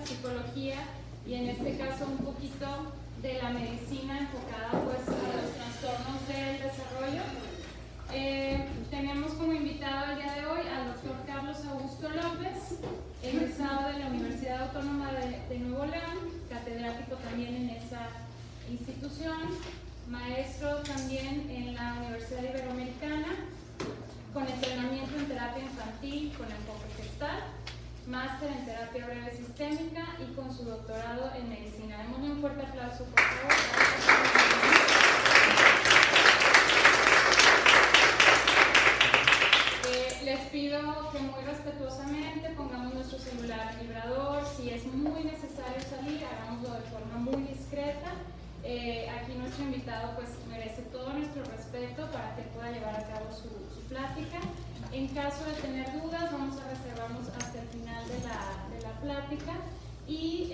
psicología y en este caso un poquito de la medicina enfocada pues a los trastornos del desarrollo. Tenemos como invitado el día de hoy al doctor Carlos Augusto López, egresado de la Universidad Autónoma de Nuevo León, catedrático también en esa institución, maestro también en la Universidad Iberoamericana, con entrenamiento en terapia infantil con enfoque gestal, máster en terapia breve sistémica y con su doctorado en medicina. Démosle un fuerte aplauso, por favor. Les pido que muy respetuosamente pongamos nuestro celular vibrador. Si es muy necesario salir, hagámoslo de forma muy discreta. Aquí nuestro invitado pues merece todo nuestro respeto para que pueda llevar a cabo su plática. En caso de tener dudas, vamos a reservarnos hasta el final de la plática y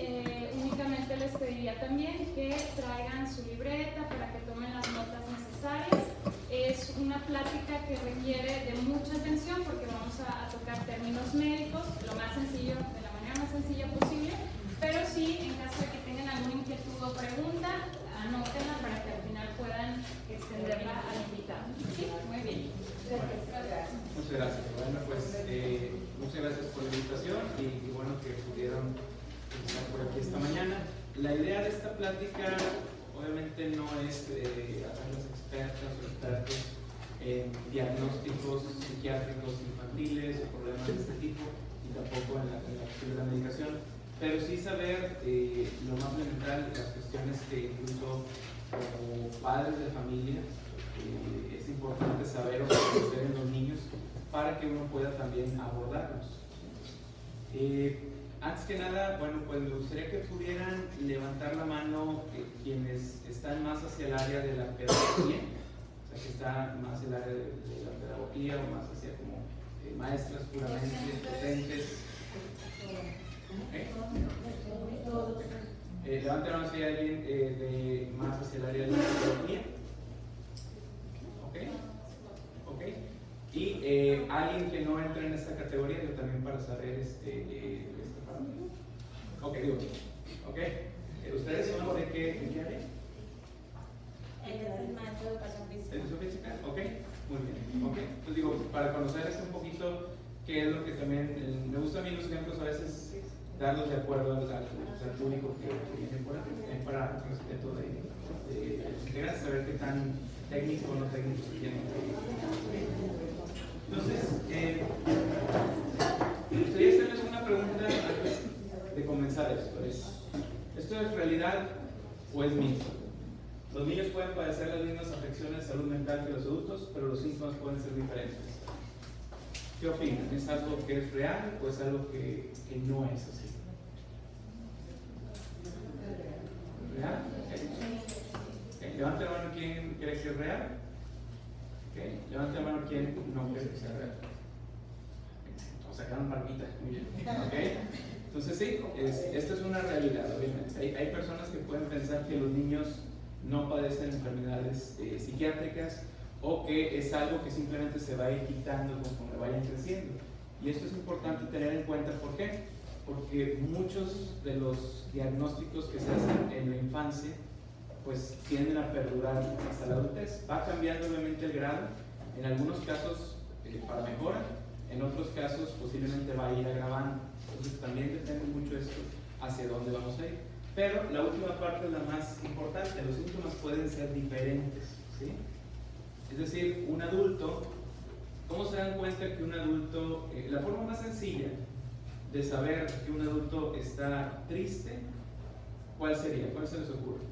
únicamente les pediría también que traigan su libreta para que tomen las notas necesarias. Es una plática que requiere de mucha atención porque vamos a tocar términos médicos, lo más sencillo, de la manera más sencilla posible, pero sí, en caso de que tengan alguna inquietud o pregunta, anótenla para que al final puedan extenderla al invitado. Sí, muy bien. Muchas gracias. Bueno, pues muchas gracias por la invitación y bueno que pudieron estar por aquí esta mañana. La idea de esta plática obviamente no es hacerlas expertas o expertos en diagnósticos psiquiátricos infantiles o problemas de este tipo y tampoco en la cuestión de la medicación, pero sí saber lo más elemental, las cuestiones que incluso como padres de familia es importante saber o conocer en los niños para que uno pueda también abordarlos. Antes que nada, bueno, pues me gustaría que pudieran levantar la mano quienes están más hacia el área de la pedagogía, o sea, que está más el área de la pedagogía o más hacia como maestras puramente, docentes. Levanten la mano si hay alguien más hacia el área de la pedagogía. Ok. Y alguien que no entre en esta categoría, yo también para saber ¿ustedes son de qué área? El maestro de educación física. ¿Educación física? Ok, muy bien. Ok, pues digo, para conocer un poquito qué es lo que también, me gusta a mí los ejemplos a veces darlos de acuerdo al público que viene por aquí, para respeto de los integrantes, saber qué tan técnico o no técnico se tienen. Entonces, me gustaría hacerles una pregunta antes de comenzar esto. ¿Esto es realidad o es mito? Los niños pueden padecer las mismas afecciones de salud mental que los adultos, pero los síntomas pueden ser diferentes. ¿Qué opinan? ¿Es algo que es real o es algo que no es así? ¿Real? Okay. Levante la mano quien cree que es real. Okay. Levante la mano quien no cree que sea real. Todos sacaron palmitas. Muy bien. Okay. Entonces sí, esta es una realidad, obviamente. Hay personas que pueden pensar que los niños no padecen enfermedades psiquiátricas o que es algo que simplemente se va a ir quitando conforme vayan creciendo. Y esto es importante tener en cuenta. ¿Por qué? Porque muchos de los diagnósticos que se hacen en la infancia pues tienden a perdurar hasta la adultez. Va cambiando obviamente el grado, en algunos casos para mejora, en otros casos posiblemente va a ir agravando. Entonces también depende mucho esto hacia dónde vamos a ir. Pero la última parte es la más importante, los síntomas pueden ser diferentes, ¿sí? Es decir, un adulto, ¿cómo se dan cuenta que un adulto, la forma más sencilla de saber que un adulto está triste, ¿cuál sería? ¿Cuál se les ocurre?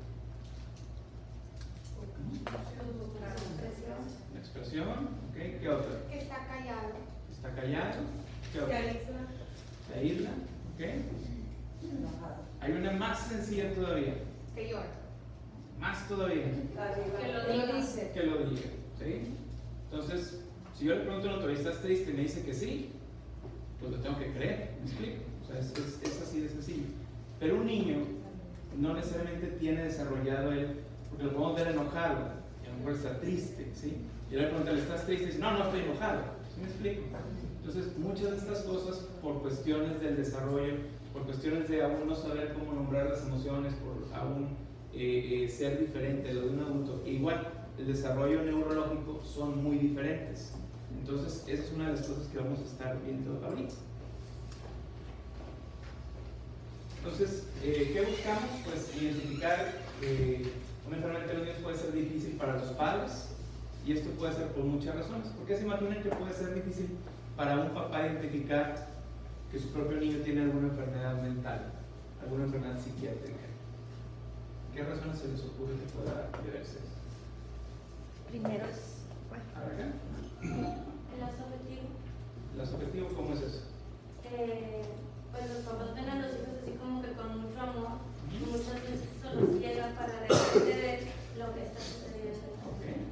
La expresión, ¿ok? ¿Qué otra? Que está callado. Está callado. ¿Qué otra? Se aísla, ¿ok? Hay una más sencilla todavía. Que llora. Más todavía. Que lo dice. Que lo diga, ¿sí? Entonces, si yo le pregunto a un autor, ¿estás triste? Y me dice que sí, pues lo tengo que creer, ¿me explico? O sea, es así de sencillo. Pero un niño no necesariamente tiene desarrollado él, porque lo podemos ver enojado, y a lo mejor está triste, ¿sí? Y yo le pregunto, ¿estás triste? Y dice, no estoy enojado, ¿sí me explico? Entonces, muchas de estas cosas, por cuestiones del desarrollo, por cuestiones de aún no saber cómo nombrar las emociones, por aún ser diferente de lo de un adulto. Igual, el desarrollo neurológico son muy diferentes. Entonces, esa es una de las cosas que vamos a estar viendo ahorita. Entonces, ¿qué buscamos? Pues identificar una enfermedad de los niños puede ser difícil para los padres, y esto puede ser por muchas razones. ¿Por qué se imaginan que puede ser difícil para un papá identificar que su propio niño tiene alguna enfermedad mental, alguna enfermedad psiquiátrica? ¿Qué razones se les ocurre que pueda deberse eso? Primero es, bueno, ¿Acá? El lazo afectivo. ¿El lazo afectivo cómo es eso? Pues los papás ven a los hijos así como que con mucho amor, y muchas veces eso los llega para dejar de ver lo que está sucediendo. Okay.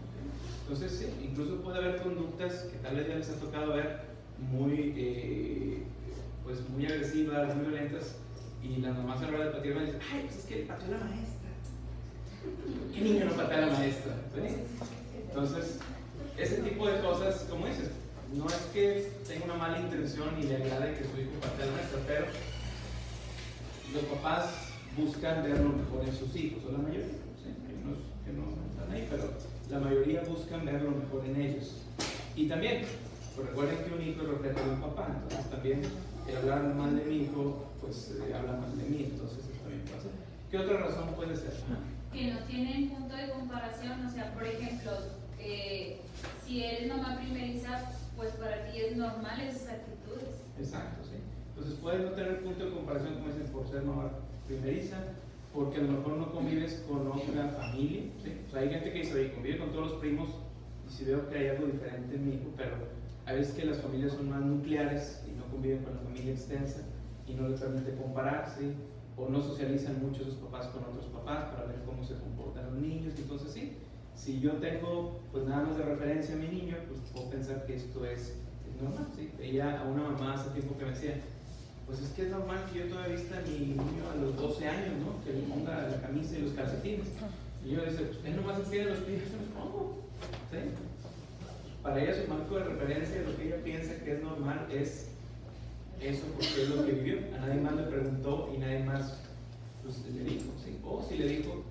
Entonces, sí, incluso puede haber conductas que tal vez ya les ha tocado ver muy, pues muy agresivas, muy violentas, y las mamás a la hora de patear van a decir, ay, pues es que pateó a la maestra. ¿Qué niño no patea a la maestra? ¿Sí? Entonces, ese tipo de cosas, como dices, no es que tenga una mala intención y le agrade que su hijo patee a la maestra, pero los papás buscan ver lo mejor en sus hijos, o la mayoría, ¿sí? Hay unos que no están ahí, pero la mayoría buscan ver lo mejor en ellos. Y también, pues recuerden que un hijo es reflejo de un papá, entonces también el hablar mal de mi hijo, pues habla mal de mí, entonces eso también pasa. ¿Qué otra razón puede ser? Que no tienen punto de comparación, o sea, por ejemplo, si eres mamá primeriza, pues para ti es normal esas actitudes. Exacto, sí. Entonces puedes no tener punto de comparación, como dicen, por ser mamá primeriza, porque a lo mejor no convives con otra familia, ¿sí? O sea, hay gente que dice, oye, convive con todos los primos, y si veo que hay algo diferente en mi hijo, pero a veces que las familias son más nucleares y no conviven con la familia extensa y no les permite comparar, ¿sí? O no socializan mucho sus papás con otros papás para ver cómo se comportan los niños. Entonces sí, si yo tengo pues nada más de referencia a mi niño, pues puedo pensar que esto es normal, ¿sí? Veía a una mamá hace tiempo que me decía, pues es que es normal que yo todavía vista a mi niño a los 12 años, ¿no? Que le ponga la camisa y los calcetines. Y yo decía, pues él nomás se tiene los pies, yo los pongo, ¿sí? Para ella su marco de referencia, lo que ella piensa que es normal es eso, porque es lo que vivió. A nadie más le preguntó y nadie más pues, le dijo, ¿sí? O si le dijo,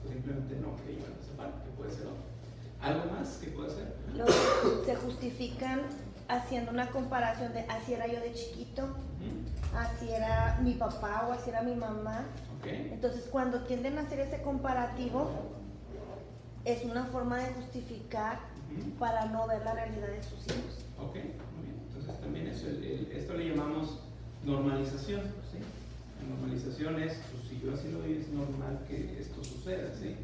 pues simplemente no, que iban a separar, que puede ser otro. ¿Algo más que puede ser? se justifican haciendo una comparación de así era yo de chiquito, así era mi papá o así era mi mamá. Okay. Entonces cuando tienden a hacer ese comparativo es una forma de justificar para no ver la realidad de sus hijos. Ok, muy bien. Entonces también eso, esto le llamamos normalización, ¿sí? La normalización es, pues si yo así lo vi, es normal que esto suceda, ¿sí?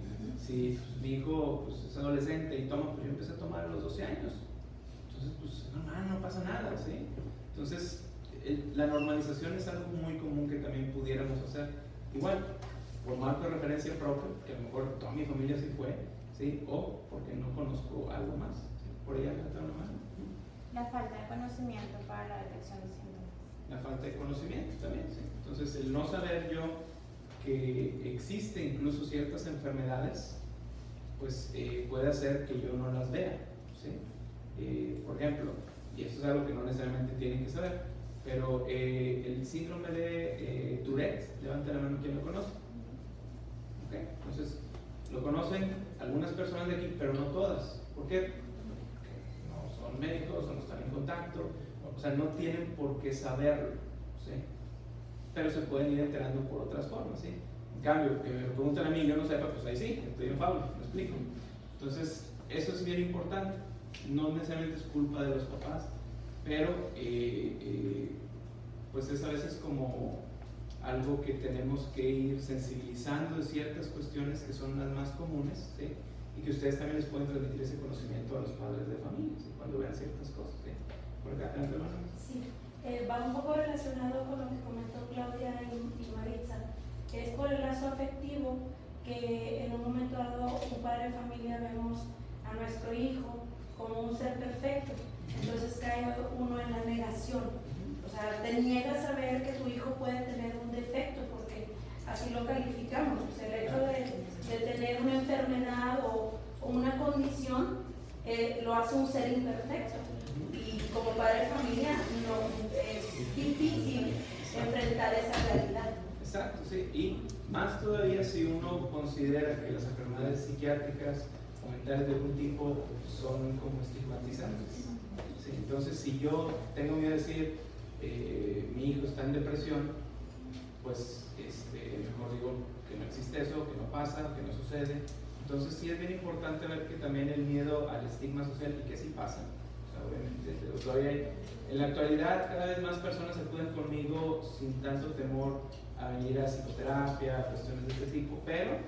Si pues, mi hijo pues, es adolescente y toma, pues yo empecé a tomar a los 12 años. Entonces, pues es normal, no pasa nada, ¿sí? Entonces, la normalización es algo muy común que también pudiéramos hacer. Igual, por marco de referencia propio, que a lo mejor toda mi familia sí fue, ¿sí? O porque no conozco algo más, ¿sí? Por ahí está una mano. La falta de conocimiento para la detección de síntomas. La falta de conocimiento también, ¿sí? Entonces, el no saber yo que existen incluso ciertas enfermedades, pues puede hacer que yo no las vea, ¿sí? Por ejemplo, y eso es algo que no necesariamente tienen que saber, pero el síndrome de Tourette, levanta la mano quien lo conoce. ¿Okay? Entonces, lo conocen algunas personas de aquí, pero no todas. ¿Por qué? Porque no son médicos o no están en contacto, o sea, no tienen por qué saberlo, ¿sí? Pero se pueden ir enterando por otras formas, ¿sí? En cambio, que me lo preguntan a mí y yo no sepa, pues ahí sí, estoy en Fablo, me explico. Entonces, eso es bien importante. No necesariamente es culpa de los papás, pero pues es a veces como algo que tenemos que ir sensibilizando de ciertas cuestiones que son las más comunes, ¿sí? Y que ustedes también les pueden transmitir ese conocimiento a los padres de familia, ¿sí? Cuando vean ciertas cosas, ¿sí? Por acá, adelante, hermano. Sí, va un poco relacionado con lo que comentó Claudia y Maritza, que es por el lazo afectivo que en un momento dado un padre de familia vemos a nuestro hijo como un ser perfecto, entonces cae uno en la negación, o sea, te niegas a ver que tu hijo puede tener un defecto porque así lo calificamos, o sea, el hecho de tener una enfermedad o una condición lo hace un ser imperfecto y como padre de familia no, es difícil enfrentar esa realidad. ¿sí? Y más todavía si uno considera que las enfermedades psiquiátricas o mentales de algún tipo son como estigmatizantes, ¿sí? Entonces, si yo tengo miedo de decir mi hijo está en depresión, pues mejor digo que no existe eso, que no pasa, que no sucede. Entonces sí es bien importante ver que también el miedo al estigma social, y que sí pasa, o sea, obviamente todavía en la actualidad cada vez más personas acuden conmigo sin tanto temor a venir a psicoterapia, a cuestiones de este tipo, pero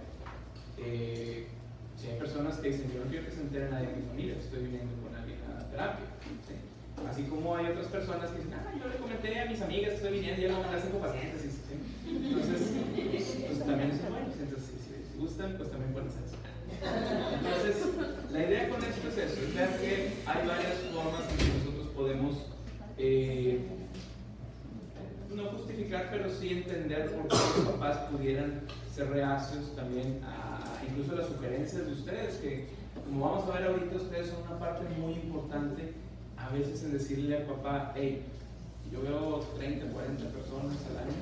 si hay personas que dicen yo no quiero que se entere nadie de mi familia, estoy viniendo con alguien a terapia, ¿sí? Así como hay otras personas que dicen, yo le comenté a mis amigas que estoy viniendo y ya me van a mandar 5 pacientes, ¿sí? Entonces pues también es bueno, entonces si gustan pues también pueden hacer eso. Entonces la idea con esto es eso, es ver que hay varias formas en que nosotros podemos no justificar, pero sí entender por qué los papás pudieran ser reacios también a incluso las sugerencias de ustedes, que como vamos a ver ahorita, ustedes son una parte muy importante a veces en decirle al papá, hey, yo veo 30, 40 personas al año,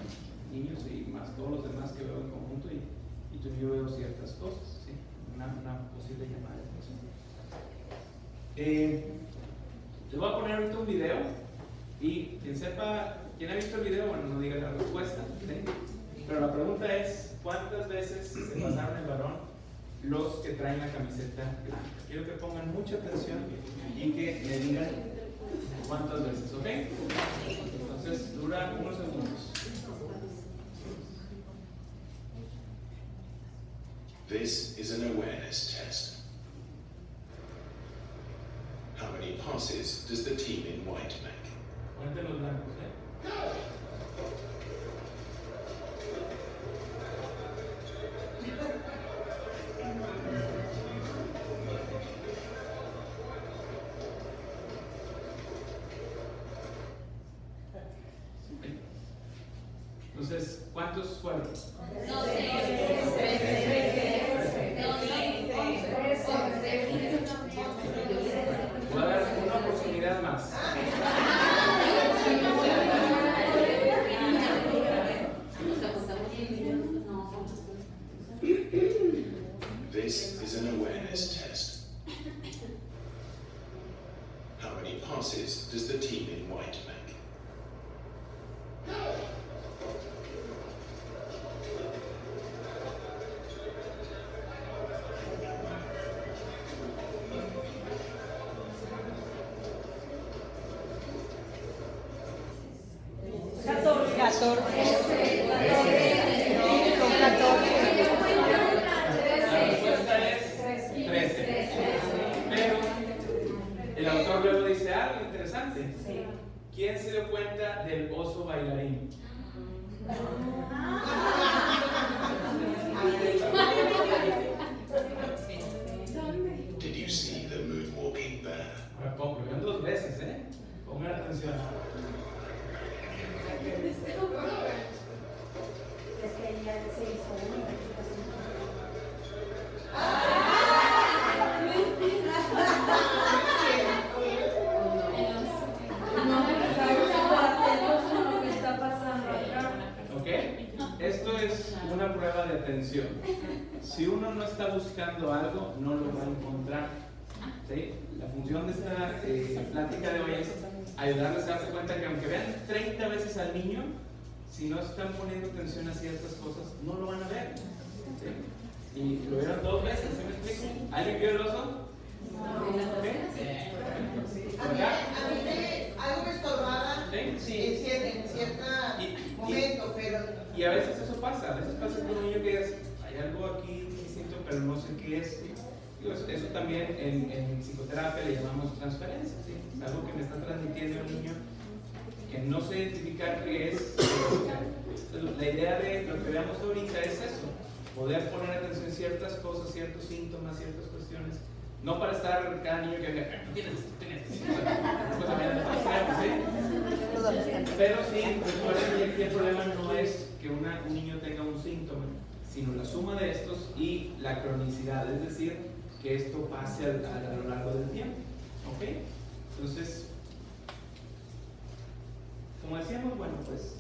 niños y más todos los demás que veo en conjunto, y tú y yo veo ciertas cosas, ¿sí? Una posible llamada de atención. Les voy a poner ahorita un video, y quien sepa, quien ha visto el video, bueno, no diga la respuesta, ¿sí? Pero la pregunta es, ¿cuántas veces se pasaron el balón los que traen la camiseta blanca? Quiero que pongan mucha atención y que me digan cuántas veces, ¿ok? Entonces dura unos segundos. This is an awareness test. How many passes does the team in white make? Cuenten los blancos, ¿eh? Entonces, ¿cuántos fueron? No sé. Voy a dar una oportunidad más. This is an awareness test. How many passes does the team in white make? La respuesta es 13. Pero el autor luego dice algo interesante. ¿Quién se dio cuenta del oso bailarín? Did you see the moonwalking bear? Ahora pongo, lo vieron 2 veces, ¿eh? Pongan atención. Es que ella se hizo una. ¿Ok? Esto es una prueba de atención. Si uno no está buscando algo, no lo va a encontrar. ¿Sí? La función de esta plática de hoy es ayudarles a darse cuenta que aunque vean 30 veces al niño, si no están poniendo atención a ciertas cosas, no lo van a ver. ¿Sí? Y lo vieron 2 veces, ¿sí me explico? ¿Alguien vio el oso? ¿Ok? A mí algo me estorbaba ¿Sí? en cierto momento, pero... Y a veces eso pasa, a veces pasa con un niño que es, hay algo aquí distinto, pero no sé qué es. Digo, eso también en psicoterapia le llamamos transferencia, ¿sí? Es algo que me está transmitiendo el niño que no sé identificar qué es. Entonces, la idea de lo que veamos ahorita es eso, poder poner atención a ciertas cosas, ciertos síntomas, ciertas cuestiones. No para estar cada niño que venga, no tienes esto, tienes esto. Pues también ¿sí? Pero sí, recuerden que aquí el problema no es que un niño tenga un síntoma, sino la suma de estos y la cronicidad, es decir, que esto pase a lo largo del tiempo. ¿Ok? Entonces, como decíamos, bueno, pues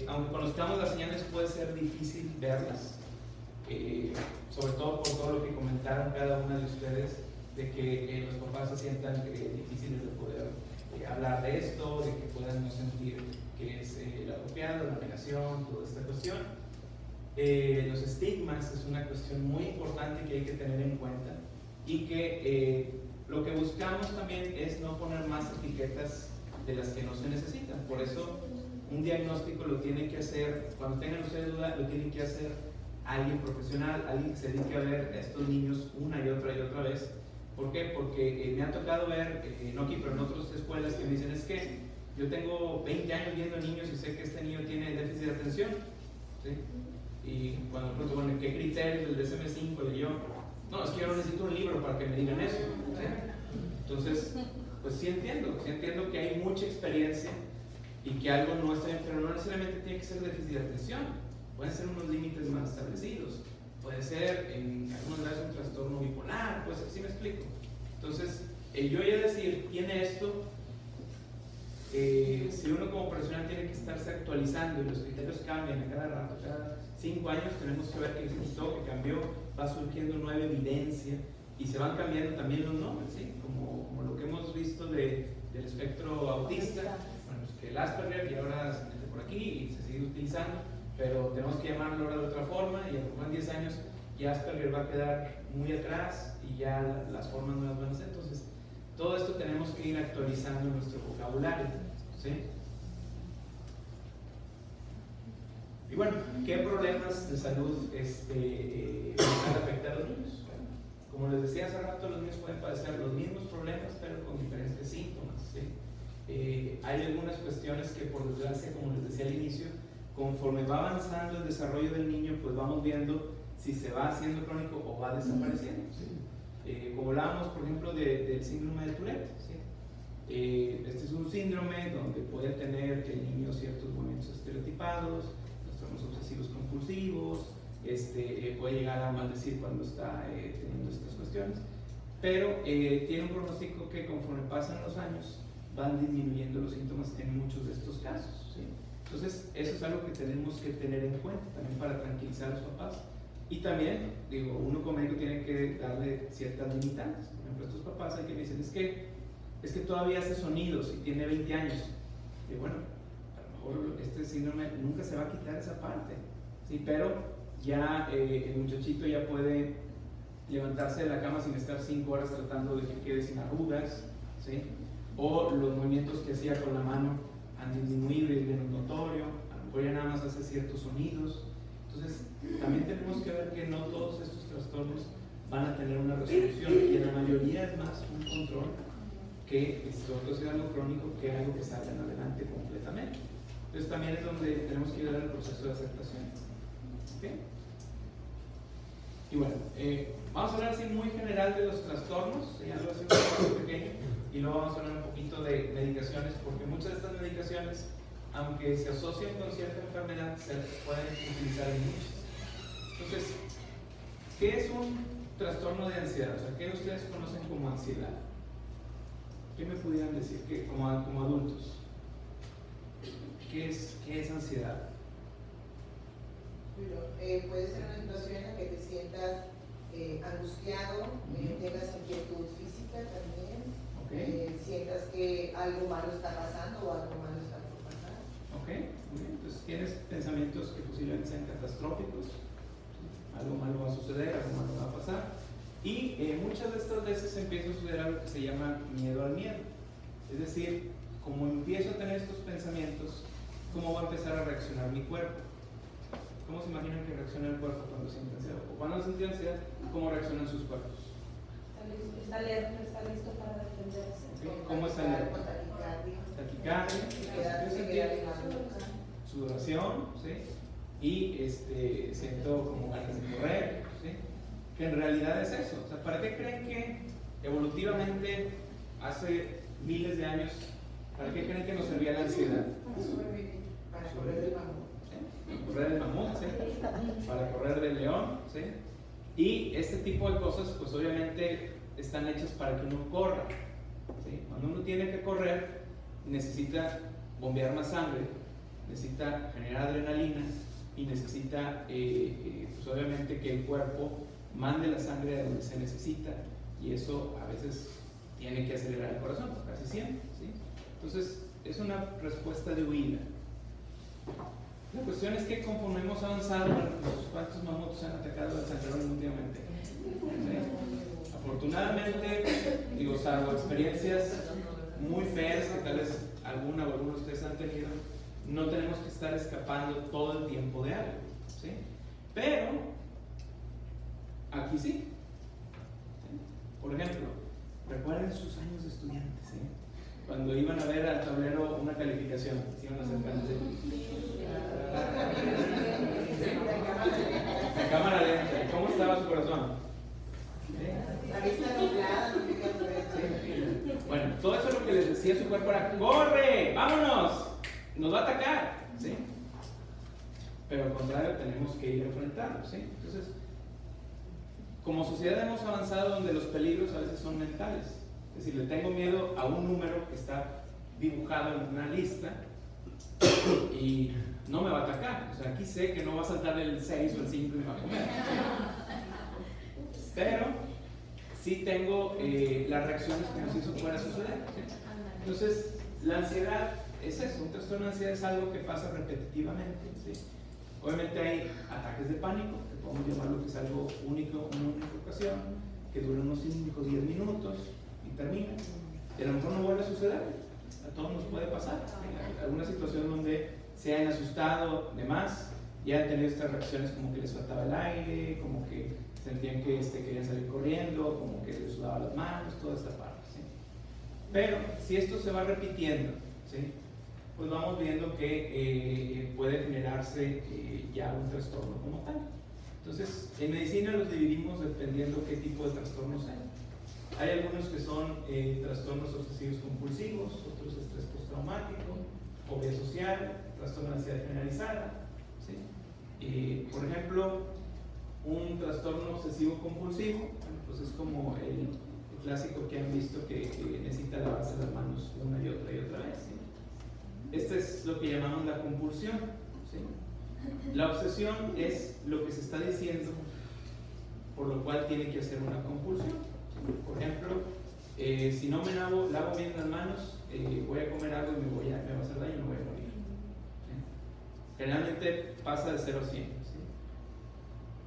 aunque conozcamos las señales, puede ser difícil verlas, sobre todo por todo lo que comentaron cada una de ustedes, de que los papás se sientan difíciles de poder hablar de esto, de que puedan no sentir que es el apropiado, la negación, toda esta cuestión. Los estigmas es una cuestión muy importante que hay que tener en cuenta, y que lo que buscamos también es no poner más etiquetas de las que no se necesitan. Por eso un diagnóstico lo tienen que hacer, cuando tengan ustedes duda, lo tienen que hacer alguien profesional, alguien que se dedique a ver a estos niños una y otra vez. ¿Por qué? Porque me ha tocado ver, no aquí, pero en otras escuelas, que me dicen, es que yo tengo 20 años viendo niños y sé que este niño tiene déficit de atención, ¿sí? Y cuando pregunto, bueno, ¿qué criterios del DSM-5 leyó? No, es que yo no necesito un libro para que me digan eso, ¿sí? Entonces, pues sí entiendo que hay mucha experiencia y que algo no está bien, pero no necesariamente tiene que ser déficit de atención. Pueden ser unos límites más establecidos. Puede ser, en algunos casos, un trastorno bipolar, pues así me explico. Entonces, el yo ya decir, tiene esto, si uno como profesional tiene que estarse actualizando y los criterios cambian a cada rato, cada 5 años tenemos que ver que se quitó, que cambió, va surgiendo nueva evidencia y se van cambiando también los nombres, ¿sí? Como lo que hemos visto del espectro autista, bueno, pues que el Asperger y ahora se mete por aquí y se sigue utilizando, pero tenemos que llamarlo ahora de otra forma, y a lo mejor en 10 años ya Asperger va a quedar muy atrás y ya las formas nuevas van a ser. Entonces, todo esto tenemos que ir actualizando nuestro vocabulario, ¿sí? Y bueno, ¿qué problemas de salud van a afectar a los niños? Bueno, como les decía hace rato, los niños pueden padecer los mismos problemas, pero con diferentes síntomas, ¿sí? Hay algunas cuestiones que, por desgracia, como les decía al inicio, conforme va avanzando el desarrollo del niño, pues vamos viendo si se va haciendo crónico o va desapareciendo, ¿sí? Como hablábamos, por ejemplo, del síndrome de Tourette, ¿sí? Este es un síndrome donde puede tener el niño ciertos movimientos estereotipados, trastornos obsesivos compulsivos, puede llegar a maldecir cuando está teniendo estas cuestiones, pero tiene un pronóstico que conforme pasan los años van disminuyendo los síntomas en muchos de estos casos, ¿sí? Entonces, eso es algo que tenemos que tener en cuenta también para tranquilizar a los papás. Y también, digo, uno como médico tiene que darle ciertas limitantes. Por ejemplo, estos papás hay que me dicen, es que todavía hace sonidos y tiene 20 años. Y bueno, a lo mejor este síndrome nunca se va a quitar esa parte, ¿sí? Pero ya el muchachito ya puede levantarse de la cama sin estar 5 horas tratando de que quede sin arrugas, ¿sí? O los movimientos que hacía con la mano han disminuido y es menos notorio, a lo mejor ya nada más hace ciertos sonidos. Entonces, también tenemos que ver que no todos estos trastornos van a tener una resolución, y en la mayoría es más un control que sobre todo sea algo crónico que algo que salga adelante completamente. Entonces, también es donde tenemos que ayudar al proceso de aceptación. ¿Okay? Y bueno, vamos a hablar así muy general de los trastornos, ya lo hacemos un poco pequeño, y luego vamos a hablar un poquito de medicaciones, porque muchas de estas medicaciones, aunque se asocian con cierta enfermedad, se pueden utilizar en muchas. Entonces, ¿qué es un trastorno de ansiedad? O sea, ¿qué ustedes conocen como ansiedad? ¿Qué me pudieran decir como adultos? ¿Qué es ansiedad? Bueno, puede ser una situación en la que te sientas angustiado, tengas inquietud física también, sientas que algo malo está pasando o algo malo está por pasar. Ok, muy bien. Entonces tienes pensamientos que posiblemente sean catastróficos, algo malo va a suceder, algo malo va a pasar. Y muchas de estas veces empieza a suceder algo que se llama miedo al miedo. Es decir, como empiezo a tener estos pensamientos, ¿cómo va a empezar a reaccionar mi cuerpo? ¿Cómo se imaginan que reacciona el cuerpo cuando siente ansiedad? O cuando siente ansiedad, ¿cómo reaccionan sus cuerpos? Está alerta, está listo para defenderse. Okay. ¿Cómo es alerta? Taquicardia, sudoración, ¿sí? Y siento como ganas de correr, ¿sí? Que en realidad es eso. O sea, ¿para qué creen que evolutivamente hace miles de años, para qué creen que nos servía la ansiedad? Para correr del mamut. Correr del mamut, ¿sí? Para correr del león, ¿sí? Y este tipo de cosas, pues obviamente están hechas para que uno corra, ¿sí? Cuando uno tiene que correr, necesita bombear más sangre necesita generar adrenalina y necesita, pues obviamente, que el cuerpo mande la sangre a donde se necesita, y eso a veces tiene que acelerar el corazón, casi siempre, ¿sí? Entonces, es una respuesta de huida. La cuestión es que conforme hemos avanzado, ¿cuántos mamuts han atacado a San Jerónimo últimamente? ¿Sí? Afortunadamente, digo, salvo experiencias muy feas que tal vez alguna o algunos de ustedes han tenido, no tenemos que estar escapando todo el tiempo de algo, ¿sí? Pero aquí sí. ¿Sí? Por ejemplo, recuerden sus años de estudiantes, ¿sí? Cuando iban a ver al tablero una calificación, ¿sí? Iban a acercarse. La cámara lenta. ¿Cómo estaba su corazón? La vista nublada, no quería ver. Sí. Bueno, todo eso es lo que les decía su cuerpo era: ¡corre! ¡Vámonos! Nos va a atacar, ¿sí? Pero al contrario, tenemos que ir a enfrentarlo, ¿sí? Entonces, como sociedad hemos avanzado donde los peligros a veces son mentales. Es decir, le tengo miedo a un número que está dibujado en una lista y no me va a atacar. O sea, aquí sé que no va a saltar el 6 o el 5 y me va a comer. Pero sí tengo las reacciones como si eso fuera a suceder, ¿sí? Entonces, la ansiedad es eso. Un trastorno de ansiedad es algo que pasa repetitivamente, ¿sí? Obviamente hay ataques de pánico, que podemos llamarlo que es algo único, una única ocasión, que dura unos 5 o 10 minutos y termina. Y a lo mejor no vuelve a suceder, a todos nos puede pasar. ¿Sí? Alguna situación donde se hayan asustado de más y han tenido estas reacciones como que les faltaba el aire, como que sentían que querían salir corriendo, como que les sudaba las manos, toda esta parte, ¿sí? Pero si esto se va repitiendo, ¿sí? Pues vamos viendo que puede generarse ya un trastorno como tal. Entonces, en medicina los dividimos dependiendo qué tipo de trastornos hay. Hay algunos que son trastornos obsesivos compulsivos, otros estrés postraumático, fobia social, trastorno de ansiedad generalizada, ¿sí? Por ejemplo, un trastorno obsesivo compulsivo, bueno, pues es como el clásico que han visto que necesita lavarse las manos una y otra vez, ¿sí? Este es lo que llamamos la compulsión, ¿sí? La obsesión es lo que se está diciendo, por lo cual tiene que hacer una compulsión, ¿sí? Por ejemplo, si no me lavo bien las manos, voy a comer algo y me va a hacer daño y me voy a morir, ¿sí? Generalmente pasa de 0 a 100, ¿sí?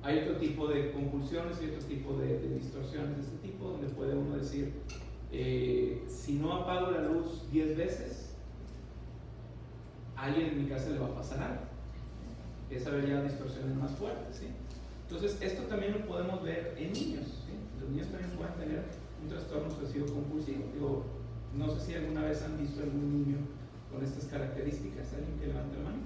Hay otro tipo de compulsiones y otro tipo de distorsiones de este tipo, donde puede uno decir, si no apago la luz 10 veces, a alguien en mi casa le va a pasar algo. Es haber ya distorsiones más fuertes, ¿sí? Entonces, esto también lo podemos ver en niños, ¿sí? Los niños también pueden tener un trastorno obsesivo compulsivo. Digo, no sé si alguna vez han visto algún niño con estas características. ¿Alguien que levante la mano?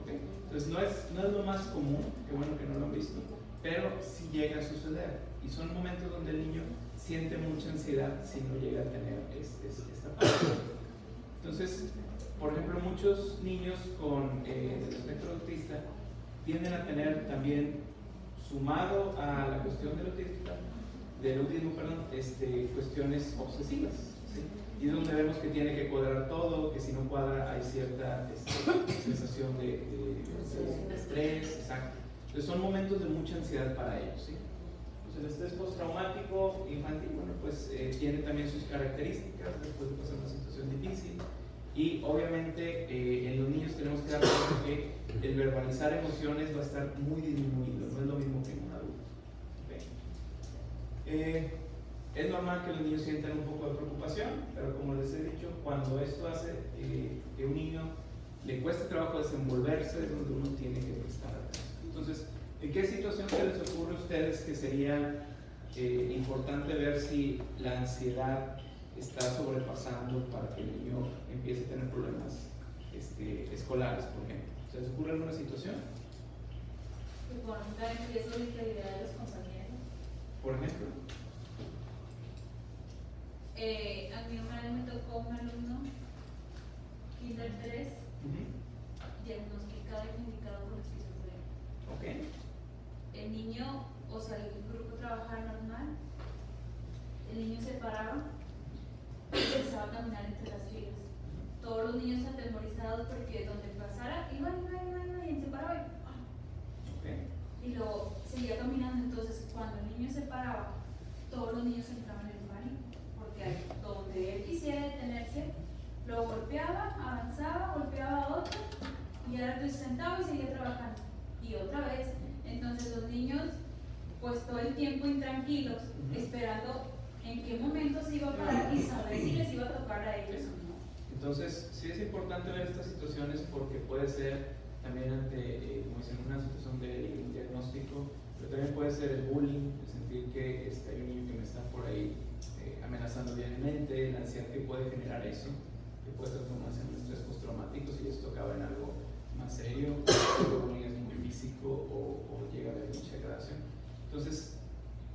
¿Okay? Entonces, no es lo más común, que bueno que no lo han visto, pero sí llega a suceder. Y son momentos donde el niño siente mucha ansiedad si no llega a tener esta parte. Entonces, por ejemplo, muchos niños con el espectro autista tienden a tener también, sumado a la cuestión del autismo, cuestiones obsesivas, ¿sí? Y es donde vemos que tiene que cuadrar todo, que si no cuadra hay cierta sensación de estrés, exacto. Entonces son momentos de mucha ansiedad para ellos, ¿sí? Pues el estrés postraumático infantil, bueno, pues tiene también sus características después de pasar una situación difícil. Y obviamente en los niños tenemos que dar cuenta que el verbalizar emociones va a estar muy disminuido, no es lo mismo que en un adulto. ¿Okay? Es normal que los niños sientan un poco de preocupación, pero como les he dicho, cuando esto hace que un niño le cueste trabajo desenvolverse, es donde uno tiene que prestar atención. Entonces, ¿en qué situación se les ocurre a ustedes que sería importante ver si la ansiedad está sobrepasando para que el niño empiece a tener problemas escolares, por ejemplo? ¿Se les ocurre alguna situación? Que por ejemplo empiezo la integridad de los compañeros. Por ejemplo. A mí una vez me tocó un alumno, Kinder 3, diagnosticado y indicado por esquizofrenia. Okay. El niño, o sea, el grupo trabajaba normal, el niño se paraba y empezaba a caminar entre las filas. todos los niños atemorizados porque donde pasara, iba y se paraba y luego seguía caminando. Entonces, cuando el niño se paraba, todos los niños entraban en pánico, porque ahí, donde él quisiera detenerse, lo golpeaba, avanzaba, golpeaba a otro, y ahora tú sentado y seguía trabajando. Y otra vez, entonces los niños, pues todo el tiempo intranquilos, esperando en qué momento se iba a parar y saber si les iba a tocar a ellos o no. Entonces, sí es importante ver estas situaciones porque puede ser también ante, como dicen, una situación de un diagnóstico, pero también puede ser el bullying, el sentir que hay un niño que me está por ahí amenazando diariamente, la ansiedad que puede generar eso, que puede transformarse en un estrés postraumático si esto acaba en algo más serio, el bullying es muy físico o llega a haber mucha degradación. Entonces,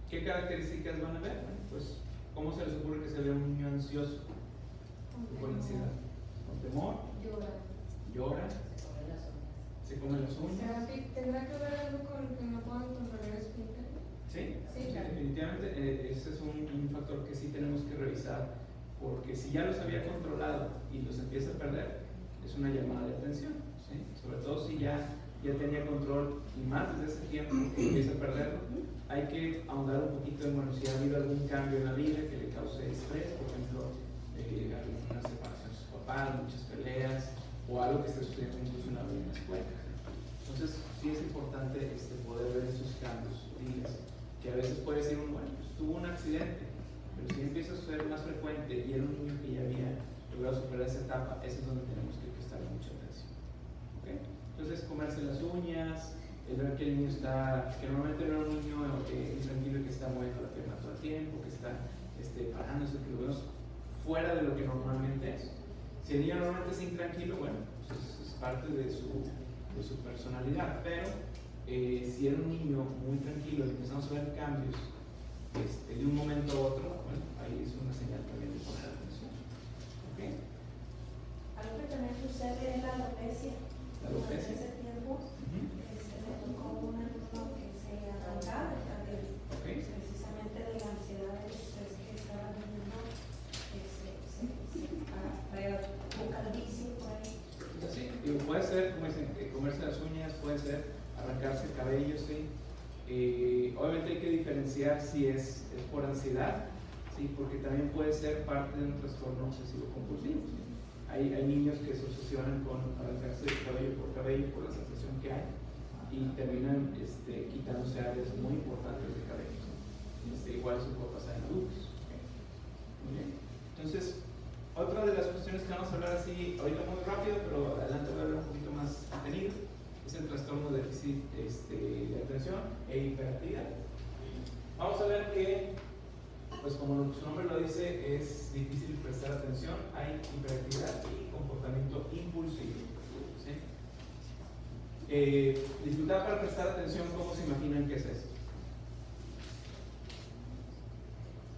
¿qué características van a ver? Bueno, pues, ¿cómo se les ocurre que se vea un niño ansioso? Con ansiedad, con temor, llora, se come las uñas. ¿Tendrá que ver algo con que no puedan controlar el esfínter? Sí, Claro. definitivamente ese es un factor que sí tenemos que revisar, porque si ya los había controlado y los empieza a perder, es una llamada de atención, ¿sí? Sobre todo si ya tenía control y más desde ese tiempo que empieza a perderlo, hay que ahondar un poquito en, bueno, si ha habido algún cambio en la vida que le cause estrés, por ejemplo, alguna separación de sus papás, muchas peleas, o algo que esté sucediendo incluso una vez en la escuela. Entonces, sí es importante poder ver esos cambios sutiles, que a veces puede decir uno, bueno, pues tuvo un accidente, pero si empieza a suceder más frecuente y era un niño que ya había logrado superar esa etapa, ese es donde tenemos que prestar mucha atención. ¿Okay? Entonces, comerse las uñas, ver que el niño está, que normalmente no era un niño intranquilo que está moviendo la pierna todo el tiempo, que está parándose, que lo vemos fuera de lo que normalmente es. Si el niño normalmente es intranquilo, bueno, pues es parte de su personalidad, pero si era un niño muy tranquilo y empezamos a ver cambios de un momento a otro, bueno, ahí es una señal también de poner atención. ¿Okay? Algo que también sucede es la alopecia. La alopecia. En ese tiempo me tocó un alumno que se arrancaba el cabello, precisamente de la ansiedad del estrés que estaba viviendo, un calvicie por ahí. Sí, puede ser, como dicen, comerse las uñas, puede ser arrancarse el cabello, sí. Obviamente hay que diferenciar si es por ansiedad, sí, porque también puede ser parte de un trastorno obsesivo compulsivo. ¿Sí? Hay niños que se obsesionan con arrancarse el cabello por la sensación que hay y terminan quitándose áreas muy importantes del cabello. ¿Sí? Igual eso puede pasar en adultos. ¿Okay? Muy bien. Entonces, otra de las cuestiones que vamos a hablar así, ahorita muy rápido, pero adelante voy a hablar un poquito más detenido, es el trastorno de déficit de atención e hiperactividad. Vamos a ver que, pues como su nombre lo dice, es difícil prestar atención, hay hiperactividad y comportamiento impulsivo. ¿Sí? Dificultad para prestar atención, ¿cómo se imaginan que es esto?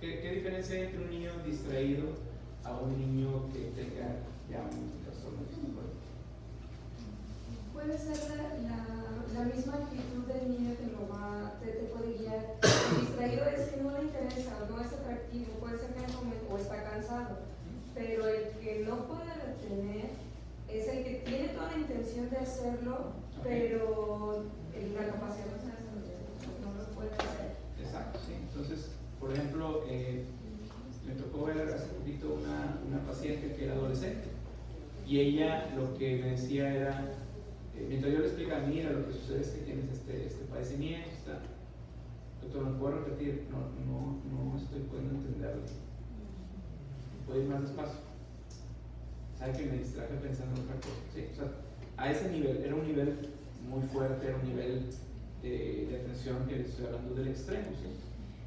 ¿Qué diferencia hay entre un niño distraído a un niño que tenga ya un trastorno? Puede ser la misma actitud del niño que te puede guiar. El distraído es que no le interesa o no es atractivo, puede ser que en el momento o está cansado, pero el que no puede retener es el que tiene toda la intención de hacerlo, pero la capacidad no está desarrollando, no lo puede hacer. Exacto, sí. Entonces, por ejemplo, me tocó ver hace poquito una paciente que era adolescente y ella lo que me decía era, mientras yo le explicaba, mira, lo que sucede es que tienes este padecimiento, doctor, ¿me puedo repetir? No estoy pudiendo entenderlo. ¿Puedo ir más despacio? ¿Sabe que me distraje pensando en otra cosa? Sí, o sea, a ese nivel, era un nivel muy fuerte, era un nivel de atención que les estoy hablando del extremo, ¿sí?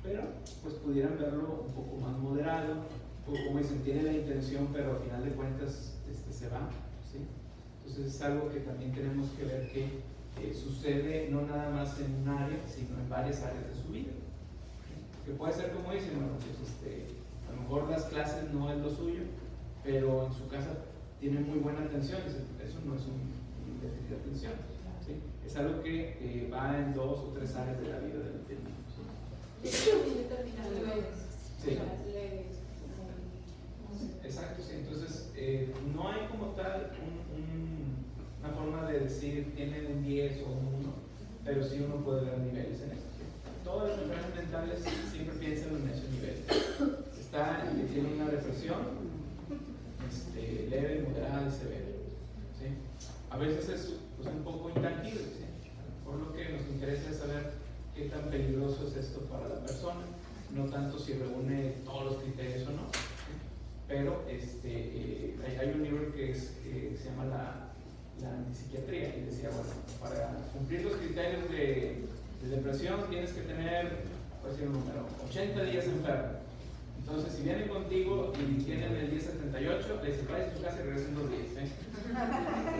Pero pues pudieran verlo un poco más moderado, o como dicen, tiene la intención, pero al final de cuentas se va, ¿sí? Entonces es algo que también tenemos que ver que sucede no nada más en un área, sino en varias áreas de su vida. ¿Sí? Que puede ser como dicen, bueno, pues a lo mejor las clases no es lo suyo, pero en su casa tiene muy buena atención, eso no es un déficit de atención, ¿sí? Es algo que va en 2 o 3 áreas de la vida del niño. ¿Sí? Sí. Exacto, sí. Entonces, no hay como tal una forma de decir tiene un 10 o un 1, pero sí uno puede ver niveles en esto. ¿Sí? Todas las enfermedades mentales siempre piensan en esos niveles. Está el que tiene una depresión leve, moderada y severa. ¿Sí? A veces es pues, un poco intangible, ¿sí? Por lo que nos interesa es saber qué tan peligroso es esto para la persona, no tanto si reúne todos los criterios o no, ¿sí? Pero hay un libro que se llama la antipsiquiatría y decía, bueno, para cumplir los criterios de depresión tienes que tener, voy a decir un número, 80 días enfermo. Entonces, si vienen contigo y tienen el día 78, les dices, vaya a su casa y regresen 2 días.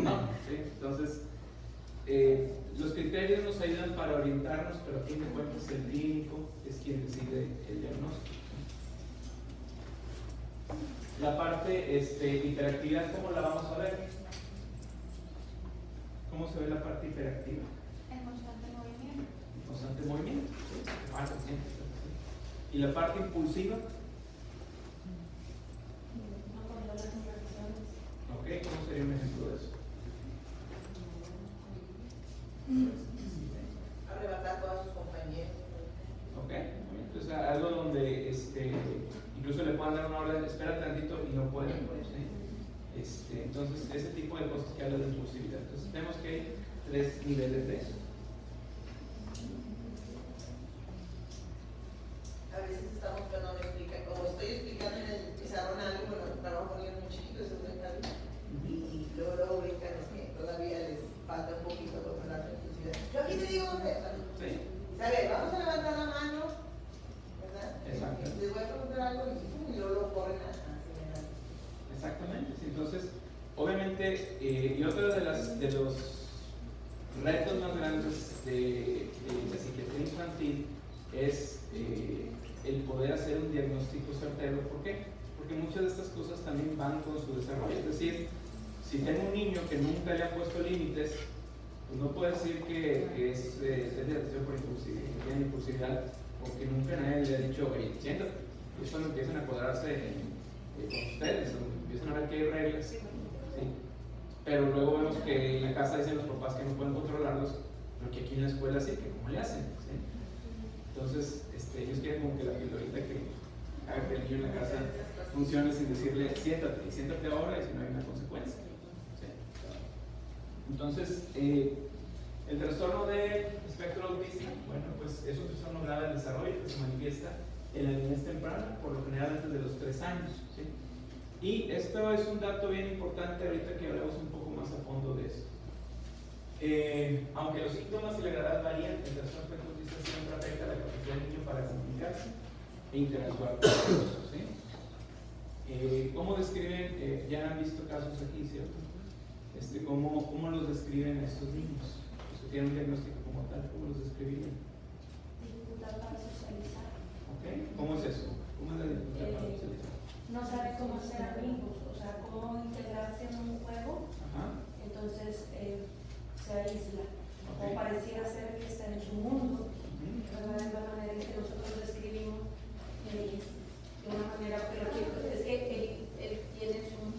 ¿No? ¿Sí? Entonces, los criterios nos ayudan para orientarnos, pero a fin de cuentas el clínico es quien decide el diagnóstico. La parte hiperactividad, ¿cómo la vamos a ver? ¿Cómo se ve la parte hiperactiva? En constante movimiento. En constante movimiento. ¿Sí? ¿Y la parte impulsiva? Ok, ¿cómo sería un ejemplo de eso? Arrebatar a todos sus compañeros. Ok, entonces algo donde incluso le puedan dar una orden, espera tantito y no pueden. ¿Sí? Entonces, ese tipo de cosas que habla de impulsividad. Entonces, vemos que hay 3 niveles de eso. A veces estamos, cuando me explican, como estoy explicando en el pizarrón algo, bueno, trabajo con niños muy chiquitos, es muy grande, y luego brincan los que todavía les falta un poquito por hablar de impulsividad. Yo aquí te digo, Sí. ¿sabes? Vamos a levantar la mano, ¿verdad? Exacto. Les voy a preguntar algo y luego lo corren a acelerar. Exactamente, sí. Entonces, obviamente, y otro de los retos más grandes de la psiquiatría infantil es el poder hacer un diagnóstico certero. ¿Por qué? Porque muchas de estas cosas también van con su desarrollo. Es decir, si tengo un niño que nunca le ha puesto límites, pues no puedo decir que es de atención por impulsividad, que tiene impulsividad, porque nunca nadie le ha dicho, oye, siéntate. Y eso empiezan a cuadrarse con ustedes, empiezan a ver que hay reglas. ¿Sí? Pero luego vemos que en la casa dicen los papás que no pueden controlarlos, pero que aquí en la escuela sí, que cómo le hacen. ¿Sí? Entonces, ellos quieren como que la pildorita que haga que el niño en la casa funcione sin decirle siéntate, y siéntate ahora y si no hay una consecuencia. ¿Sí? Entonces, el trastorno de espectro autístico, bueno, pues es un trastorno grave del desarrollo que se manifiesta en la niñez temprana, por lo general antes de los 3 años. ¿Sí? Y esto es un dato bien importante ahorita que hablamos un poco más a fondo de eso. Aunque los síntomas y la gravedad varían, el trastorno espectro autista siempre afecta la capacidad del niño para comunicarse e interactuar con otros. ¿Sí? ¿Cómo describen? Ya han visto casos aquí, ¿cierto? ¿Cómo los describen estos niños? Los que tienen un diagnóstico como tal, ¿cómo los describirían? Dificultad para socializar. ¿Okay? ¿Cómo es eso? ¿Cómo es la dificultad para socializar? No sabe cómo hacer amigos, o sea, cómo integrarse en un juego. Ajá. Entonces se aísla. Okay. O pareciera ser que está en su mundo. ¿Verdad? Es la manera en que nosotros describimos de una manera, pero es que él tiene sus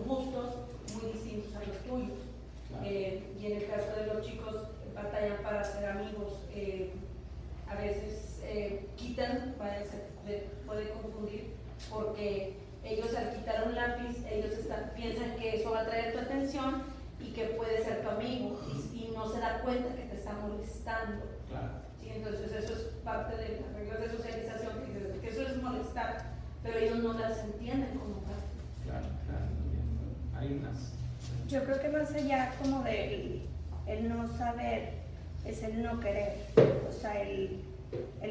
gustos muy distintos a los tuyos. Claro. Y en el caso de los chicos, batallan para ser amigos. A veces quitan, puede confundir, porque ellos al quitar un lápiz, ellos piensan que eso va a atraer tu atención y que puede ser tu amigo, y no se da cuenta que te está molestando. Claro. ¿Sí? Entonces eso es parte de las reglas de socialización, que eso es molestar, pero ellos no las entienden como tal. Claro. Hay unas. Yo creo que más allá como del el no saber, es el no querer. O sea, el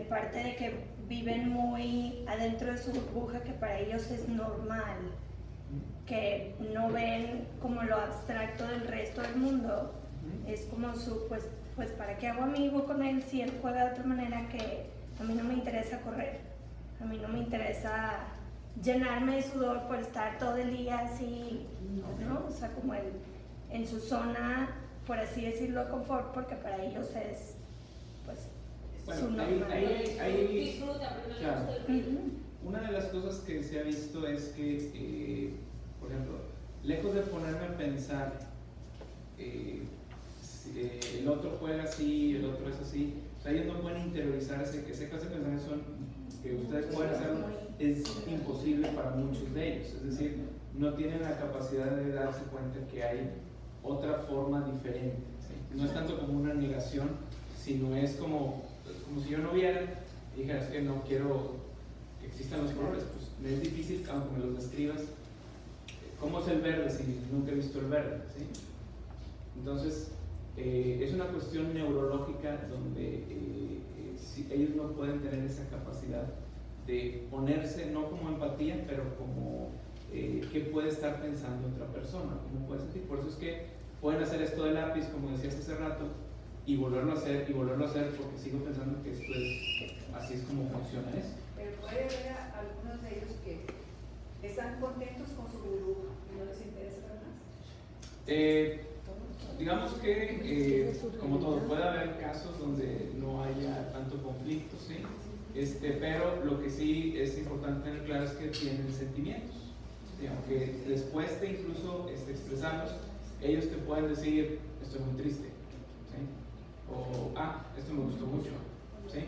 parte de que viven muy adentro de su burbuja, que para ellos es normal, que no ven como lo abstracto del resto del mundo. Es como pues ¿para qué hago amigo con él si él juega de otra manera? Que a mí no me interesa correr, a mí no me interesa llenarme de sudor por estar todo el día así, ¿no? O sea, como en su zona, por así decirlo, de confort, porque para ellos es, pues, Bueno, su normal. ahí Disfruta, pero no le claro. gusta el ruido. una de las cosas que se ha visto es que, por ejemplo, lejos de ponerme a pensar, si el otro juega así, el otro es así, o sea, ellos no pueden interiorizar ese clase de pensamientos que ustedes pueden hacerlo, es imposible para muchos de ellos. Es decir, no tienen la capacidad de darse cuenta que hay otra forma diferente, ¿sí? No es tanto como una negación, sino es como si yo no viera y dijera, es que no quiero que existan los colores. Pues me es difícil, aunque me los describas, ¿cómo es el verde si nunca he visto el verde? ¿Sí? Entonces, es una cuestión neurológica donde si ellos no pueden tener esa capacidad de ponerse, no como empatía, pero como qué puede estar pensando otra persona, cómo puede sentir. Por eso es que pueden hacer esto de lápiz, como decías hace rato, y volverlo a hacer, porque sigo pensando que esto es, así es como funciona eso. Pero puede haber a algunos de ellos que están contentos con su burbuja y no les interesa ver más. Digamos que, como todo, puede haber casos donde no haya tanto conflicto, ¿sí? Pero lo que sí es importante tener claro es que tienen sentimientos, ¿sí? Aunque les cueste incluso expresarlos, ellos te pueden decir, estoy muy triste, ¿sí? O, esto me gustó mucho, ¿sí?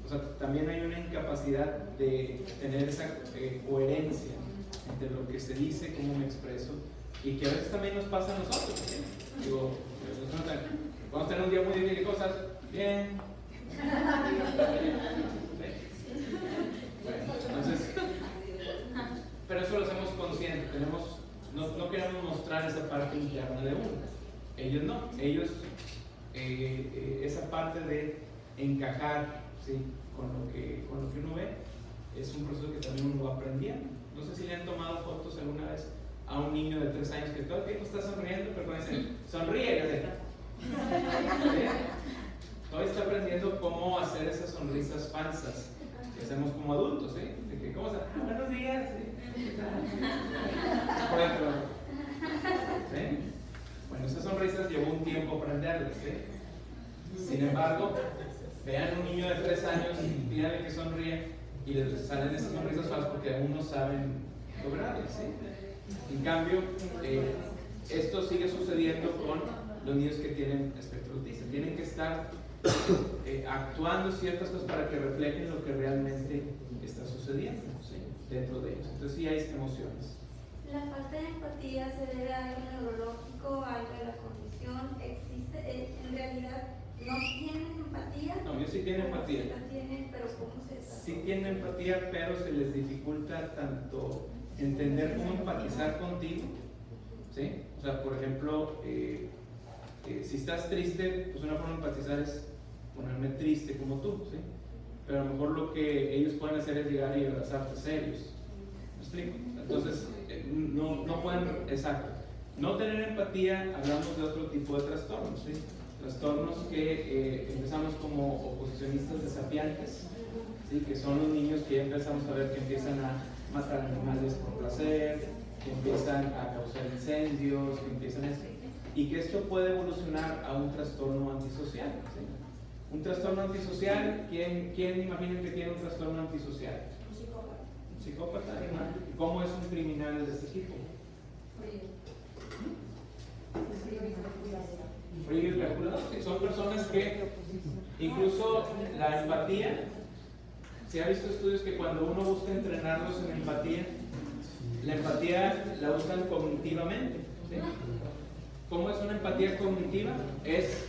O sea, también hay una incapacidad de tener esa coherencia entre lo que se dice, cómo me expreso, y que a veces también nos pasa a nosotros, ¿sí? Digo, vamos a tener un día muy difícil de cosas, bien. Bueno, entonces, pero eso lo hacemos consciente, no queremos mostrar esa parte interna de uno. Ellos no, ellos esa parte de encajar, ¿sí? con lo que uno ve, es un proceso que también uno va aprendiendo. No sé si le han tomado fotos alguna vez a un niño de 3 años que todo el tiempo está sonriendo, pero cuando dicen, sonríe, todavía está aprendiendo cómo hacer esas sonrisas falsas que hacemos como adultos, ¿sí? De que, ¿cómo estás? Buenos días, ¿sí? Por ejemplo, ¿sí? Bueno, esas sonrisas llevó un tiempo aprenderlas, ¿sí? Sin embargo, vean un niño de 3 años y pídanle que sonríe y les salen esas sonrisas falsas porque aún no saben lograrlas, ¿sí? En cambio, esto sigue sucediendo con los niños que tienen espectro autista. Tienen que estar actuando ciertas cosas para que reflejen lo que realmente está sucediendo, ¿sí? Dentro de ellos. Entonces sí hay emociones. ¿La falta de empatía se debe a algo neurológico, a algo de la condición? ¿Existe? ¿En realidad no tienen empatía? No, ellos sí tienen empatía. Sí la tienen, pero ¿cómo se desarrolla? Sí tienen empatía, pero se les dificulta tanto entender cómo empatizar contigo, ¿sí? O sea, por ejemplo, si estás triste, pues una forma de empatizar es ponerme triste como tú, ¿sí? Pero a lo mejor lo que ellos pueden hacer es llegar y abrazarte serios. ¿Me explico? Entonces, no pueden, exacto. No tener empatía, hablamos de otro tipo de trastornos, ¿sí? Trastornos que empezamos como oposicionistas desafiantes, ¿sí? Que son los niños que ya empezamos a ver que empiezan a matar animales por placer, que empiezan a causar incendios, que empiezan eso, y que esto puede evolucionar a un trastorno antisocial, ¿sí? Un trastorno antisocial, ¿quién imagina que tiene un trastorno antisocial? Un psicópata. ¿Cómo es un criminal de este tipo? Frío y calculador. Son personas que incluso la empatía, se ha visto estudios que cuando uno busca entrenarlos en empatía, la empatía la usan cognitivamente, ¿sí? ¿Cómo es una empatía cognitiva? Es,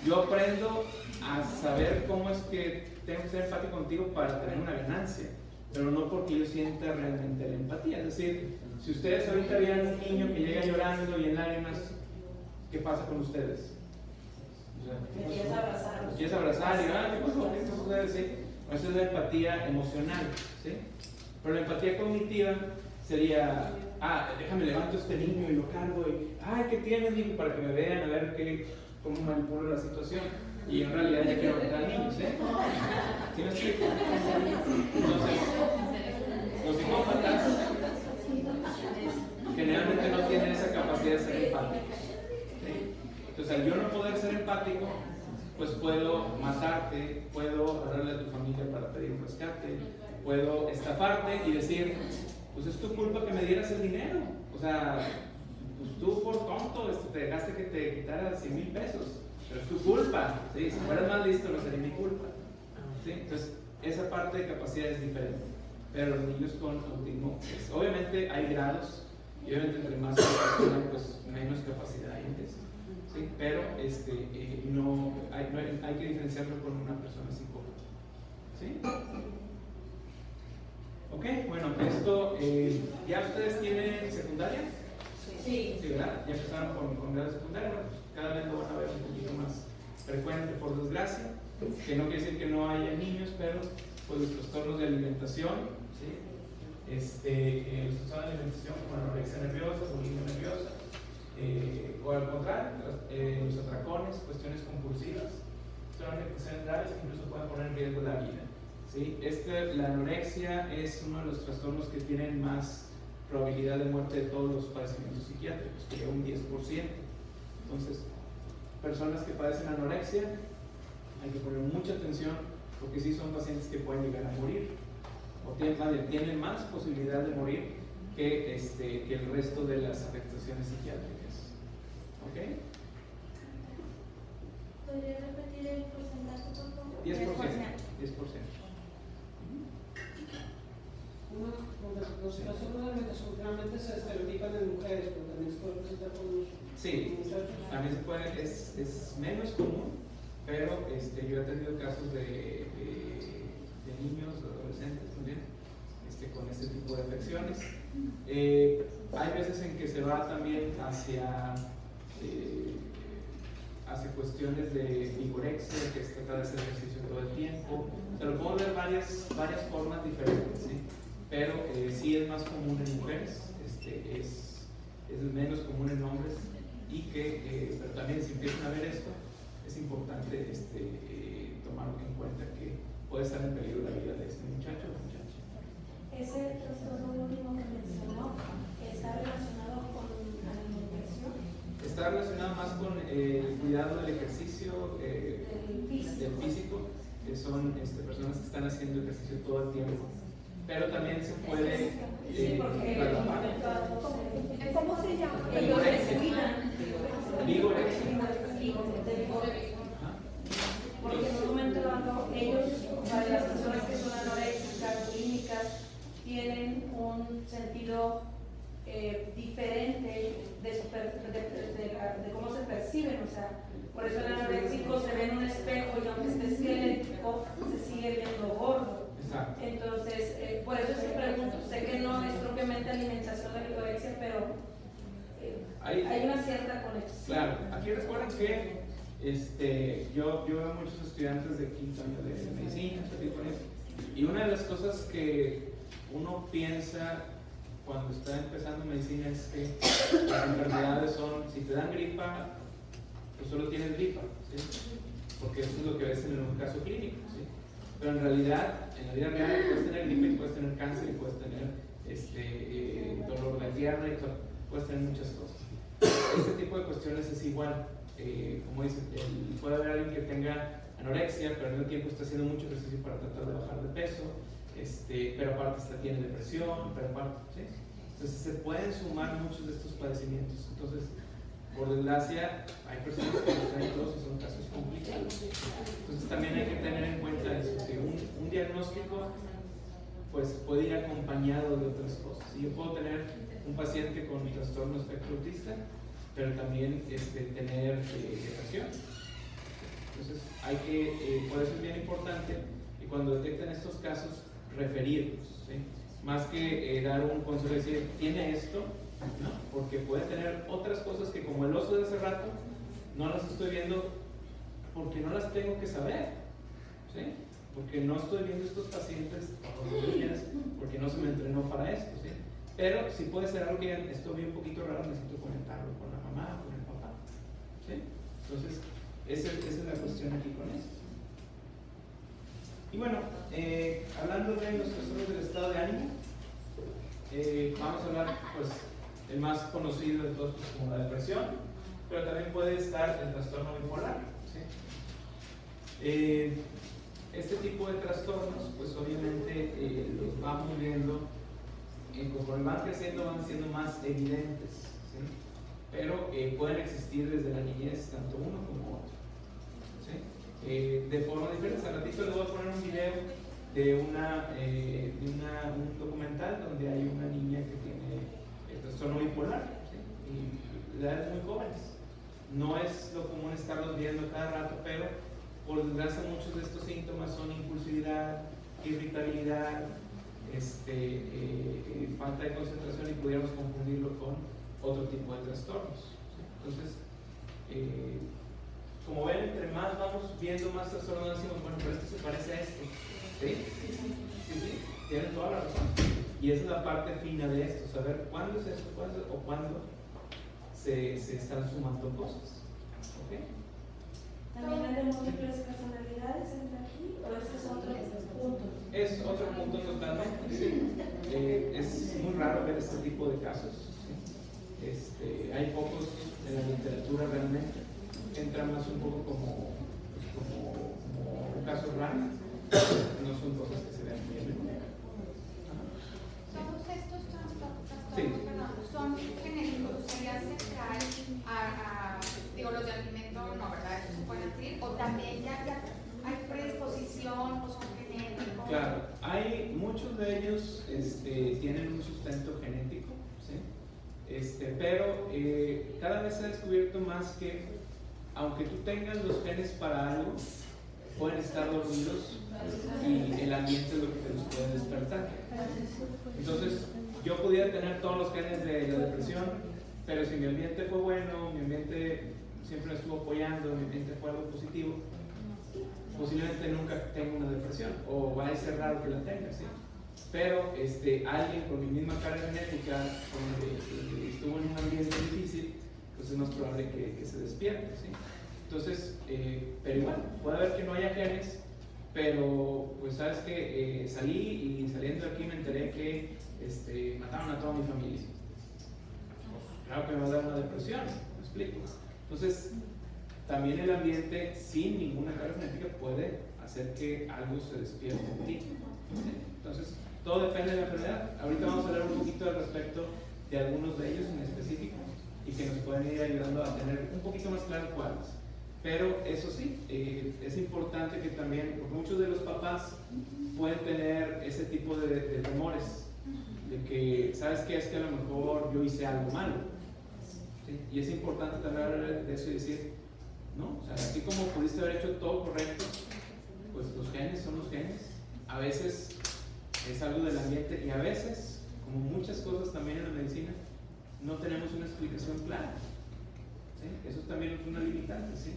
yo aprendo a saber cómo es que tengo que ser empático contigo para tener una ganancia, pero no porque yo sienta realmente la empatía. Es decir, si ustedes ahorita vieran un niño que llega llorando y en lágrimas, ¿qué pasa con ustedes? O sea, Quieres abrazar. Quieres abrazar y, ¿qué pasó? ¿Qué sucede? ¿Sí? Esa es la empatía emocional, ¿sí? Pero la empatía cognitiva sería, déjame levanto a este niño y lo cargo y, ¿qué tienes, niño? Para que me vean, a ver cómo manipulo la situación. Y en realidad ya quiero matar al niño, ¿sí? ¿Sí me explico? Entonces, los psicópatas generalmente no tienen esa capacidad de ser empáticos, ¿sí? Entonces, al yo no poder ser empático, pues puedo matarte, puedo hablarle a tu familia para pedir un rescate, puedo estafarte y decir, pues es tu culpa que me dieras el dinero. O sea, pues tú por tonto te dejaste que te quitara 100,000 pesos, pero es tu culpa. ¿Sí? Si fueras más listo, no sería mi culpa. ¿Sí? Entonces, esa parte de capacidad es diferente. Pero los niños con autismo, pues, obviamente hay grados, y obviamente entre más capacidad, pues menos capacidad hay. ¿Sí? Pero no, hay que diferenciarlo con una persona psicópata. ¿Sí? Ok, bueno, esto, ¿ya ustedes tienen secundaria? Sí. Sí, ¿verdad? Ya empezaron con grado secundaria, bueno, pues cada vez lo van a ver un poquito más frecuente, por desgracia, que no quiere decir que no haya niños, pero pues los trastornos de alimentación, ¿sí? Los trastornos de alimentación como anorexia nerviosa, bulimia nerviosa, o al contrario, los atracones, cuestiones compulsivas, son afectaciones graves que incluso pueden poner en riesgo la vida. ¿Sí? La anorexia es uno de los trastornos que tienen más probabilidad de muerte de todos los padecimientos psiquiátricos, que llega a un 10%. Entonces, personas que padecen anorexia, hay que poner mucha atención, porque sí son pacientes que pueden llegar a morir, o tienen más posibilidad de morir que el resto de las afectaciones psiquiátricas. ¿Ok? ¿Podría repetir el porcentaje, por favor? 10%. Los trastornos de alimentación generalmente se estereotipan en mujeres, pero también se puede presentar con los muchachos. También se puede, es menos común, pero yo he tenido casos de niños, de adolescentes también, con este tipo de afecciones. Hay veces en que se va también hacia cuestiones de vigorexia, que se trata de hacer ejercicio todo el tiempo. Se lo puedo ver varias formas diferentes, ¿sí? Pero sí es más común en mujeres, es menos común en hombres, y pero también si empiezan a ver esto, es importante tomar en cuenta que puede estar en peligro la vida de este muchacho o muchacha. Ese trastorno último que mencionó está relacionado con la alimentación. Está relacionado más con el cuidado del ejercicio del físico, que son personas que están haciendo ejercicio todo el tiempo. Pero también se puede ¿cómo se llama? Ellos se cuidan. Vigorexia. Porque en un momento dado, ellos, para las personas que son anoréxicas, bulímicas, tienen un sentido diferente de cómo se perciben. O sea, por eso el anoréxico se ve en un espejo y aunque esté esquelético, se sigue viendo gordo. Exacto. Entonces, por eso es que pregunto, sé que no es propiamente alimentación la vigorexia, pero hay una cierta conexión. Claro, aquí recuerden que yo veo muchos estudiantes de quinto año de medicina, y una de las cosas que uno piensa cuando está empezando medicina es que las enfermedades son, si te dan gripa, pues solo tienes gripa, ¿sí? Porque eso es lo que ves en un caso clínico, ¿sí? Pero en realidad, en la vida real, puedes tener gripa y puedes tener cáncer y puedes tener dolor de pierna y puedes tener muchas cosas. Este tipo de cuestiones es igual. Como dicen, puede haber alguien que tenga anorexia, pero al mismo tiempo está haciendo mucho ejercicio para tratar de bajar de peso, pero aparte tiene depresión, pero aparte, ¿sí? Entonces se pueden sumar muchos de estos padecimientos. Entonces, por desgracia, hay personas que los traen todos y son casos complicados. Entonces también hay que tener en cuenta eso, que un diagnóstico pues puede ir acompañado de otras cosas. Y yo puedo tener un paciente con trastorno espectro autista, pero también tener depresión. Entonces por eso es bien importante que cuando detecten estos casos, referirlos, ¿sí? Más que dar un consejo y decir, tiene esto, ¿no? Porque puede tener otras cosas que, como el oso de hace rato, no las estoy viendo porque no las tengo que saber, ¿sí? Porque no estoy viendo estos pacientes todos los días, porque no se me entrenó para esto, ¿sí? Pero si puede ser algo que esto vi un poquito raro, necesito comentarlo con la mamá, con el papá, ¿sí? Entonces, esa es la cuestión aquí con esto. Y bueno, hablando de los trastornos del estado de ánimo, vamos a hablar, pues, el más conocido de todos, pues, como la depresión, pero también puede estar el trastorno bipolar, ¿sí? Este tipo de trastornos, pues obviamente los vamos viendo, conforme van creciendo van siendo más evidentes, ¿sí? Pero pueden existir desde la niñez tanto uno como otro, ¿sí? De forma diferente. Al ratito les voy a poner un video de un documental donde hay una niña que tiene el trastorno bipolar, ¿sí? Y de edades muy jóvenes. No es lo común estarlos viendo cada rato, pero por desgracia muchos de estos síntomas son impulsividad, irritabilidad, falta de concentración, y pudiéramos confundirlo con otro tipo de trastornos. Entonces, como ven, entre más vamos viendo más trastornos, decimos, bueno, pero esto se parece a esto. ¿Sí? Sí, tienen toda la razón. Y esa es la parte fina de esto, saber cuándo es esto, o cuándo se están sumando cosas. ¿Ok? ¿También hay de múltiples personalidades entre aquí o ese es otro punto? Es otro punto totalmente. Sí. Es muy raro ver este tipo de casos. ¿Sí? Hay pocos en la literatura realmente. Entra más un poco como un caso raro. No son cosas que se vean bien. Todos estos trastornos, sí, son genéticos, o sea, ya se traen digo, los de alimento no, ¿verdad? Eso se puede adquirir, o también ya hay predisposición o son genéticos. Claro, hay muchos de ellos tienen un sustento genético, ¿sí? Pero cada vez se ha descubierto más que aunque tú tengas los genes para algo, pueden estar dormidos y el ambiente es lo que te los puede despertar. Entonces, yo pudiera tener todos los genes de la depresión, pero si mi ambiente fue bueno, mi ambiente siempre me estuvo apoyando, mi ambiente fue algo positivo, posiblemente nunca tenga una depresión, o va a ser raro que la tenga, ¿sí? Pero alguien con mi misma carga genética, donde estuvo en un ambiente difícil, pues es más probable que se despierte, ¿sí? Entonces, pero igual, puede haber que no haya genes, pero pues sabes que salí y saliendo de aquí me enteré que mataron a toda mi familia. Pues, claro que me va a dar una depresión, ¿me explico? Entonces, también el ambiente sin ninguna carga genética puede hacer que algo se despierte en ti. ¿Sí? Entonces, todo depende de la enfermedad. Ahorita vamos a hablar un poquito al respecto de algunos de ellos en específico y que nos pueden ir ayudando a tener un poquito más claro cuáles. Pero eso sí, es importante que también, porque muchos de los papás pueden tener ese tipo de temores, de que, ¿sabes qué? Es que a lo mejor yo hice algo malo. ¿Sí? Y es importante también hablar de eso y decir, no, o sea, así como pudiste haber hecho todo correcto, pues los genes son los genes. A veces es algo del ambiente y a veces, como muchas cosas también en la medicina, no tenemos una explicación clara. ¿Sí? Eso también es una limitante, ¿sí?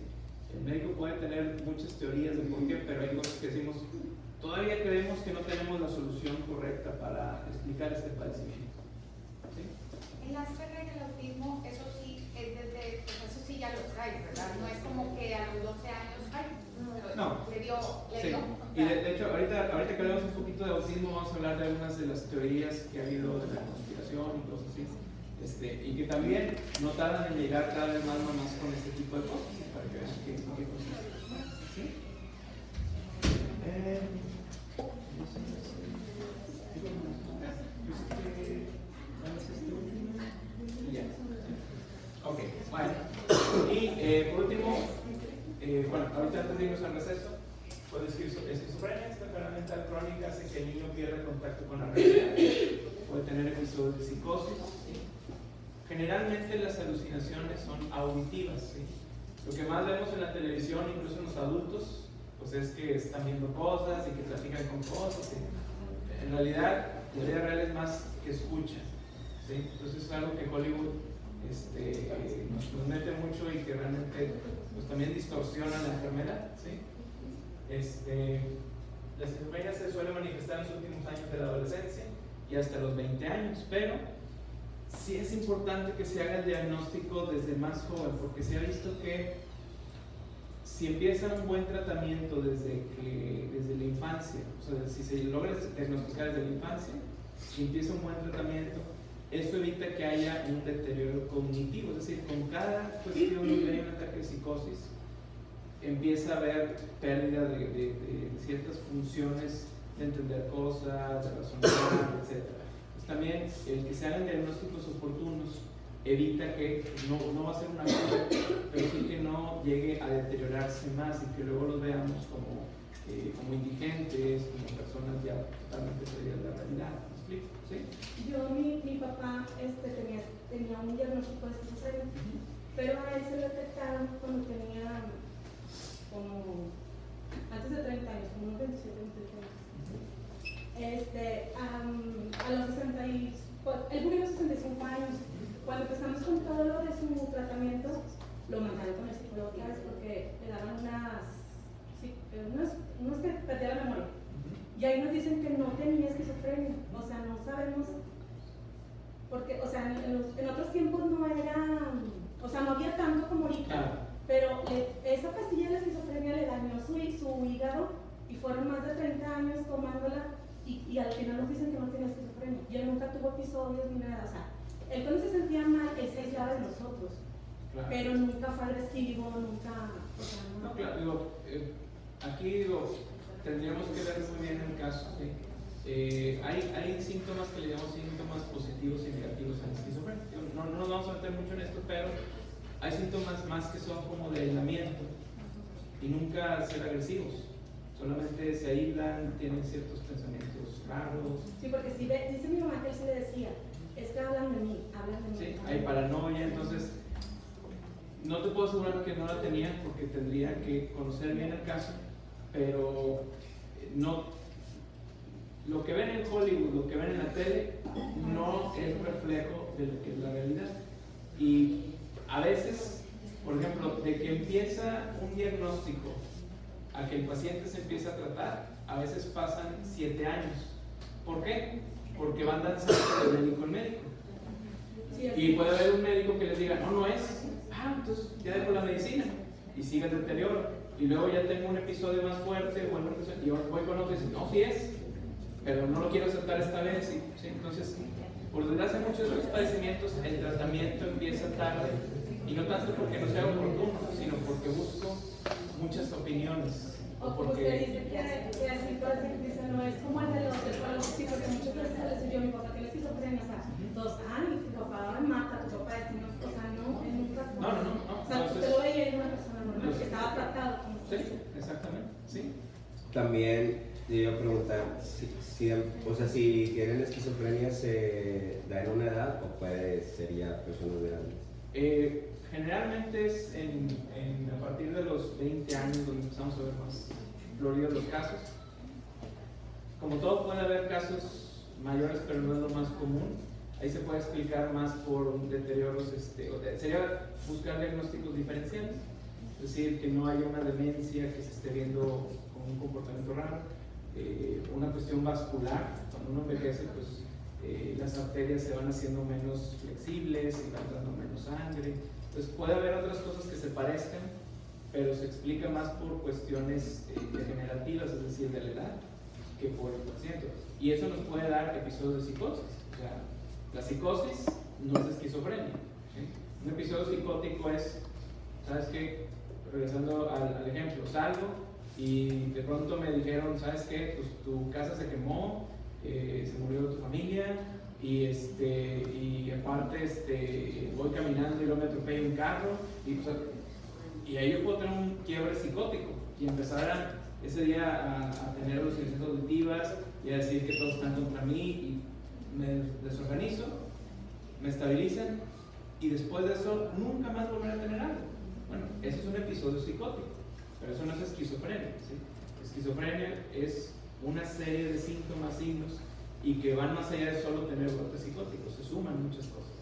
El médico puede tener muchas teorías de por qué, pero hay cosas que decimos, todavía creemos que no tenemos la solución correcta para explicar este padecimiento. ¿Sí? El Asperger y el autismo, eso sí, eso sí ya lo traes, ¿verdad? No es como que a los 12 años, no. le dio. Sí. Y de hecho, ahorita que hablamos un poquito de autismo, vamos a hablar de algunas de las teorías que ha habido de la conspiración y cosas así. Y que también no tardan en llegar cada vez más mamás con este tipo de cosas, para que vean qué cosas. ¿Sí? Ya. Ok, bueno. Y por último, bueno, ahorita antes de irnos al receso, puede decir esquizofrenia, esta enfermedad mental crónica hace que el niño pierda contacto con la realidad, puede tener episodios de psicosis. ¿Sí? Generalmente las alucinaciones son auditivas, ¿sí? Lo que más vemos en la televisión, incluso en los adultos, pues es que están viendo cosas y que platican con cosas, ¿sí? En realidad, la vida real es más que escuchan, ¿sí? Entonces es algo que Hollywood nos mete mucho y que realmente pues, también distorsiona la enfermedad, ¿sí? La esquizofrenia se suele manifestar en los últimos años de la adolescencia y hasta los 20 años, pero sí es importante que se haga el diagnóstico desde más joven, porque se ha visto que si empieza un buen tratamiento desde la infancia, o sea, si se logra diagnosticar desde la infancia, si empieza un buen tratamiento, eso evita que haya un deterioro cognitivo, es decir, con cada cuestión que haya un ataque de psicosis, empieza a haber pérdida de ciertas funciones de entender cosas, de razonar, etc. Pues también el que se hagan diagnósticos oportunos evita que no va a ser una cosa, pero sí que no llegue a deteriorarse más y que luego los veamos como indigentes, como personas ya totalmente perdidas de la realidad. ¿Me explico? ¿Sí? Mi papá tenía un diagnóstico de esquizofrenia, pero a él se lo detectaron cuando tenía como antes de 30 años, como unos 27, 28 años. A los 60 él murió a los 65 años. Cuando empezamos con todo lo de su tratamiento, lo mandaron con el psicólogo otra vez porque le daban unos que perdían la memoria. Y ahí nos dicen que no tenía esquizofrenia, o sea, no sabemos, porque, o sea, en otros tiempos no era, o sea, no había tanto como ahorita, pero esa pastilla de la esquizofrenia le dañó su hígado y fueron más de 30 años tomándola y al final nos dicen que no tenía esquizofrenia. Y él nunca tuvo episodios ni nada, o sea, él cuando se sentía mal, él se aislaba de nosotros, pero nunca fue agresivo, nunca, o sea, no. No, claro, aquí tendríamos que ver muy bien el caso. ¿Sí? Hay síntomas que le llamamos síntomas positivos y negativos en la esquizofrenia. No nos vamos a meter mucho en esto, pero hay síntomas más que son como de aislamiento y nunca ser agresivos. Solamente se aíslan, tienen ciertos pensamientos raros. Sí, porque si dice mi mamá que él se le decía, es que hablan de mí. Sí, hay paranoia, entonces no te puedo asegurar que no la tenía porque tendría que conocer bien el caso, pero no, lo que ven en Hollywood, lo que ven en la tele, no es reflejo de lo que es la realidad. Y a veces, por ejemplo, de que empieza un diagnóstico a que el paciente se empieza a tratar, a veces pasan 7 años. ¿Por qué? Porque van danzando de médico en médico. Y puede haber un médico que les diga, no es, entonces ya dejo la medicina y sigue el deterioro. Y luego ya tengo un episodio más fuerte, y voy con otro y dice, no, sí es, pero no lo quiero aceptar esta vez. ¿Sí? Entonces, por desgracia, muchos de los padecimientos, el tratamiento empieza tarde. Y no tanto porque no sea oportuno, sino porque busco muchas opiniones. O porque usted dice que así todo dice, no es como el de los sí, porque muchas veces le decía yo, mi papá tiene esquizofrenia, o sea, todos, tu papá ahora mata, tu papá es, o sea, no, él nunca. No. O sea, usted lo veía y era una persona normal, que estaba tratado como usted. Sí, exactamente, sí. También te iba a preguntar, si tienen esquizofrenia, ¿se da en una edad o puede ser ya personas grandes? Generalmente es a partir de los 20 años donde empezamos a ver más floridos los casos. Como todo, puede haber casos mayores, pero no es lo más común. Ahí se puede explicar más por deterioros, sería buscar diagnósticos diferenciales, es decir, que no haya una demencia que se esté viendo con un comportamiento raro, una cuestión vascular. Cuando uno envejece, pues las arterias se van haciendo menos flexibles y van dando menos sangre. Entonces puede haber otras cosas que se parezcan, pero se explica más por cuestiones degenerativas, es decir, de la edad, que por el paciente. Y eso nos puede dar episodios de psicosis. O sea, la psicosis no es esquizofrenia. ¿Sí? Un episodio psicótico es, ¿sabes qué? Regresando al ejemplo, salgo y de pronto me dijeron, ¿sabes qué? Pues tu casa se quemó, se murió tu familia, y aparte voy caminando y luego me atropello un carro, y ahí yo puedo tener un quiebre psicótico y empezar ese día a tener alucinaciones auditivas y a decir que todos están contra mí, y me desorganizo, me estabilizan, y después de eso nunca más volver a tener algo. Bueno, eso es un episodio psicótico, pero eso no es esquizofrenia. ¿Sí? Esquizofrenia es una serie de síntomas, signos, y que van más allá de solo tener brotes psicóticos, se suman muchas cosas.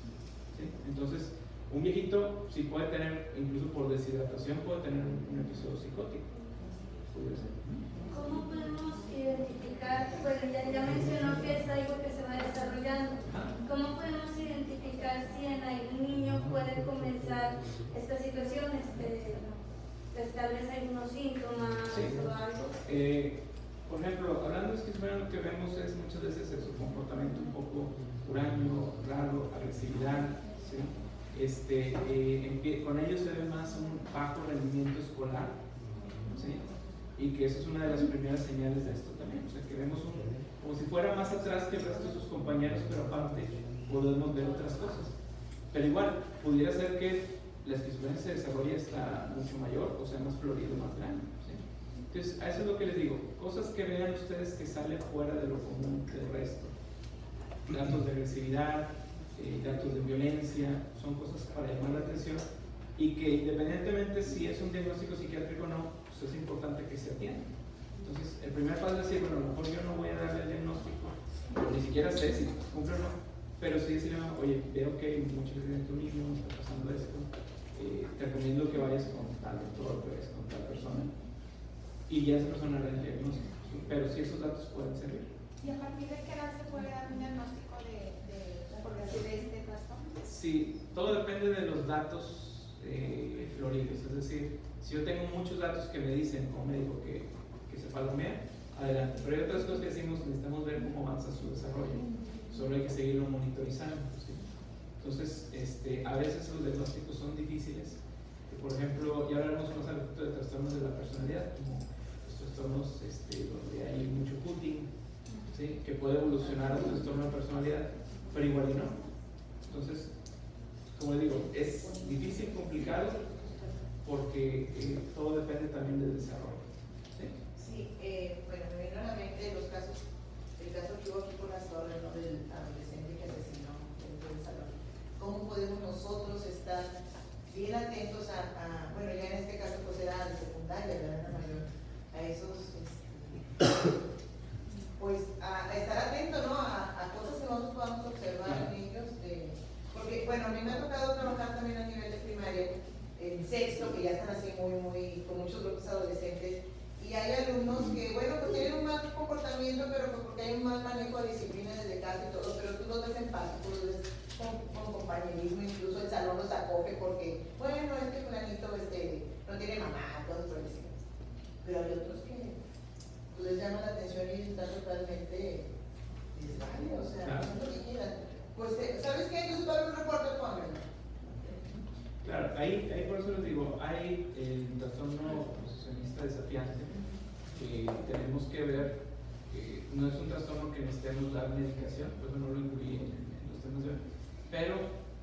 ¿Sí? Entonces, un viejito sí puede tener, incluso por deshidratación, puede tener un episodio psicótico. ¿Cómo podemos identificar, pues ya mencionó que es algo que se va desarrollando, cómo podemos identificar si en algún niño puede comenzar estas situaciones, tal vez algunos síntomas o algo? Por ejemplo, hablando de esquizofrenia, lo que vemos es muchas veces su comportamiento un poco huraño, raro, agresividad. ¿Sí? Con ellos se ve más un bajo rendimiento escolar, ¿sí? Y que esa es una de las primeras señales de esto también, o sea, que vemos como si fuera más atrás que el resto de sus compañeros, pero aparte podemos ver otras cosas. Pero igual, pudiera ser que la esquizofrenia se desarrolle hasta mucho mayor, o sea, más florido, más grande, ¿sí? Entonces, a eso es lo que les digo, cosas que vean ustedes que salen fuera de lo común del resto. Datos de agresividad, datos de violencia, son cosas para llamar la atención y que independientemente si es un diagnóstico psiquiátrico o no, pues es importante que se atienda. Entonces, el primer paso es decir, bueno, a lo mejor yo no voy a darle el diagnóstico, ni siquiera sé si cumple o no, pero sí decirle, oye, veo que hay mucha agresividad en tu niño, está pasando esto, te recomiendo que vayas con tal doctor, que vayas con tal persona, y ya esa persona hará el diagnóstico, ¿sí? Pero sí esos datos pueden servir. ¿Y a partir de qué edad se puede dar un diagnóstico de este trastorno? Sí, todo depende de los datos floridos, es decir, si yo tengo muchos datos que me dicen como médico que se palomea, adelante, pero hay otras cosas que decimos, necesitamos ver cómo avanza su desarrollo, solo hay que seguirlo monitorizando, ¿sí? Entonces, a veces los diagnósticos son difíciles, por ejemplo, ya hablaremos más al respecto de trastornos de la personalidad, como los trastornos donde hay mucho cutting, ¿sí? Que puede evolucionar a un trastorno de personalidad, pero igual y no. Entonces, como les digo, es difícil, complicado, porque todo depende también del desarrollo. Sí, bueno, me viene a la mente el caso que hubo aquí por las torres, ¿no? Del adolescente que asesinó dentro del salón. ¿Cómo podemos nosotros estar bien atentos bueno, ya en este caso pues era de secundaria, ¿verdad? Mayor, a esos, pues a estar atentos, ¿no? A cosas que nosotros podamos observar en ellos, porque, bueno, a mí me ha tocado trabajar también a nivel de primaria, en sexto, que ya están así muy, con muchos grupos adolescentes, y hay alumnos que, bueno, pues tienen un mal comportamiento, pero pues porque hay un mal manejo de disciplina desde casa y todo, pero tú los ves en paz, tú los ves con compañerismo, incluso el salón los acoge porque, bueno, fulanito no tiene mamá, todo por decir. Pero hay otros que tú les llaman la atención y están totalmente desvalidos, o sea, no lo que quieran. Pues, ¿sabes qué? Yo supongo un reporte, pónganlo. Claro, ahí por eso les digo, hay el trastorno oposicionista desafiante que tenemos que ver, no es un trastorno que necesitemos dar medicación, pues no lo incluí en los temas de hoy, pero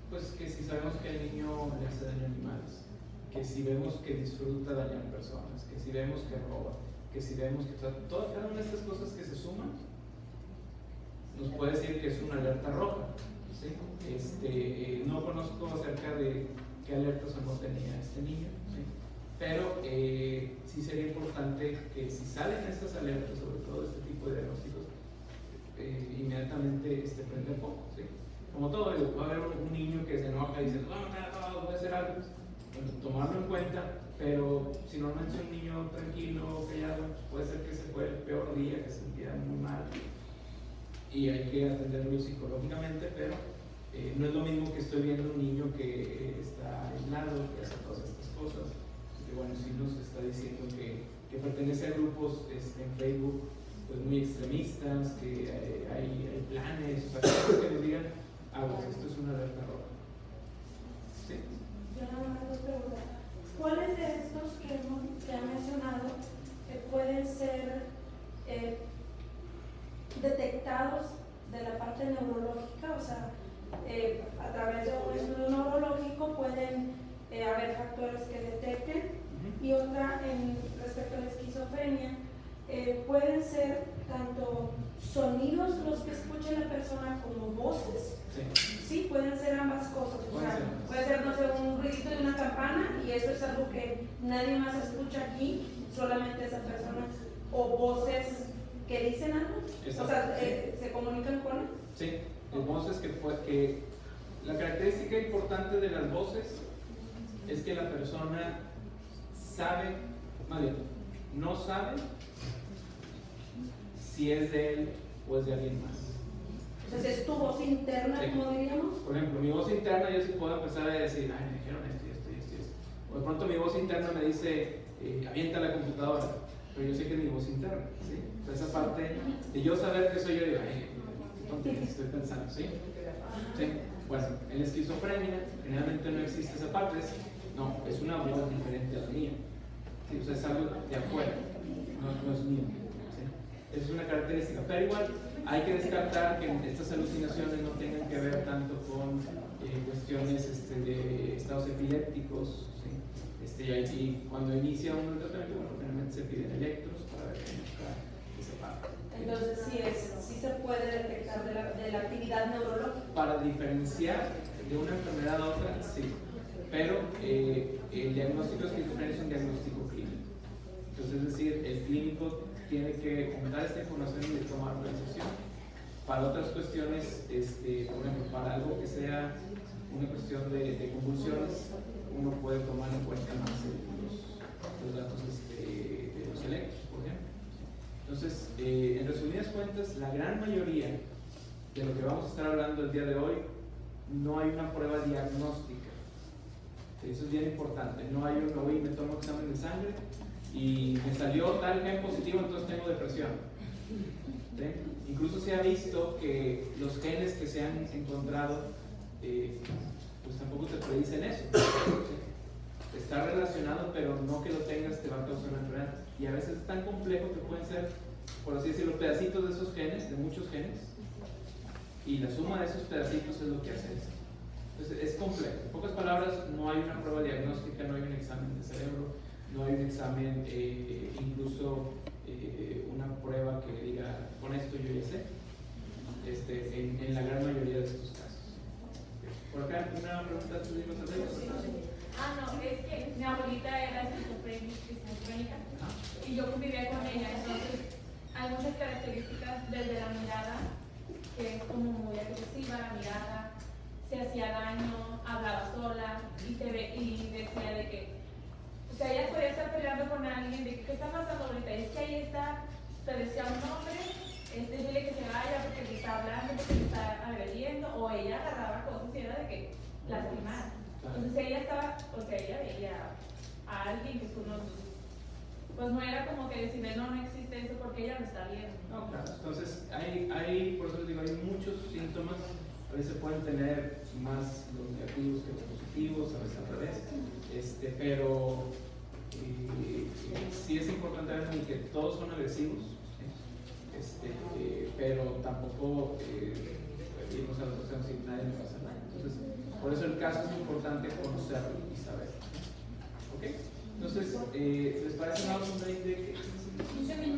pues que si sabemos que el niño le hace daño a animales, que si vemos que disfruta dañar personas, que si vemos que roba, que si vemos que cada una de estas cosas que se suman nos puede decir que es una alerta roja, ¿sí? No conozco acerca de qué alertas o no tenía este niño, ¿sí? Pero sí sería importante que si salen estas alertas, sobre todo este tipo de diagnósticos, inmediatamente prende el foco, ¿sí? Como todo, puede haber un niño que se enoja y dice, no, voy a hacer algo, bueno, tomarlo en cuenta, pero si normalmente es un niño tranquilo, callado, puede ser que se fue el peor día, que se sentía muy mal, y hay que atenderlo psicológicamente, pero no es lo mismo que estoy viendo un niño que está aislado, que hace todas estas cosas, que bueno, sí nos está diciendo que pertenece a grupos en Facebook pues muy extremistas, que hay planes, o sea, que nos digan, esto es una alerta roja. ¿Sí? Yo nada más dos preguntas. ¿Cuáles de estos que han mencionado pueden ser detectados de la parte neurológica? O sea, a través de un estudio neurológico pueden haber factores que detecten. Y otra, respecto a la esquizofrenia, pueden ser tanto sonidos los que escuche la persona como voces. Sí, pueden ser ambas cosas. O sea, puede ser, no sé, un ruidito de una campana y eso es algo que nadie más escucha aquí, solamente esa persona. O voces que dicen algo. Exacto. O sea, ¿se comunican con él? Sí, voces que la característica importante de las voces es que la persona sabe, más bien, no sabe si es de él o es de alguien más. Entonces es tu voz interna, sí, como diríamos. Por ejemplo, mi voz interna yo sí puedo empezar a decir, me dijeron esto y esto y esto y esto. O de pronto mi voz interna me dice, avienta la computadora, pero yo sé que es mi voz interna, ¿sí? O sea, esa parte de yo saber que soy yo, digo, ¿qué estoy pensando? ¿Sí? ¿Sí? Bueno, en la esquizofrenia generalmente no existe esa parte, es una voz diferente a la mía. Sí, o sea, es algo de afuera, no es mío. ¿Sí? Esa es una característica. Pero igual hay que descartar que estas alucinaciones no tengan que ver tanto con cuestiones de estados epilépticos. ¿Sí? Y cuando inicia uno el tratamiento, bueno, generalmente se piden electros para ver cómo está esa parte. Entonces, sí se puede detectar de la actividad neurológica. Para diferenciar de una enfermedad a otra, sí. Pero el diagnóstico de esquizofrenia es un diagnóstico clínico. Entonces, es decir, el clínico tiene que juntar esta información y tomar una decisión. Para otras cuestiones, por ejemplo, para algo que sea una cuestión de convulsiones, uno puede tomar en cuenta más los datos de los electros, por ejemplo. Entonces, en resumidas cuentas, la gran mayoría de lo que vamos a estar hablando el día de hoy, no hay una prueba diagnóstica. Eso es bien importante. No hay uno, oye, me tomo examen de sangre y me salió tal gen positivo, entonces tengo depresión. ¿Sí? Incluso se ha visto que los genes que se han encontrado, pues tampoco te predicen eso. ¿Sí? Está relacionado, pero no que lo tengas te va a causar una enfermedad. Y a veces es tan complejo que pueden ser, por así decirlo, pedacitos de esos genes, de muchos genes, y la suma de esos pedacitos es lo que hace eso. Entonces es complejo. En pocas palabras, no hay una prueba diagnóstica, no hay un examen de cerebro, no hay un examen, incluso una prueba que diga, con esto yo ya sé, en la gran mayoría de estos casos. Por acá, una pregunta, ¿tú ibas a hacer? No, es que mi abuelita era esquizofrénica y yo convivía con ella, entonces hay muchas características desde la mirada, que es como muy agresiva la mirada, se hacía daño, hablaba sola y decía de que, o sea, ella podía estar peleando con alguien, de que, ¿qué está pasando ahorita? Es que ahí está, te decía un nombre, dile que se vaya porque te está hablando, porque te está agrediendo, o ella agarraba cosas y era de que lastimar. Entonces ella estaba, o sea, ella veía a alguien que tú no, pues no era como que decirle no existe eso porque ella lo está viendo. No, claro. Entonces por eso les digo, hay muchos síntomas. A veces pueden tener más los negativos que los positivos, a veces al revés. Pero sí es importante ver que todos son agresivos, pero tampoco irnos a la situación sin nadie le pasa nada. Entonces, por eso el caso es importante conocerlo y saber. ¿Ok? Entonces, ¿les parece más un break de qué? 15 minutos.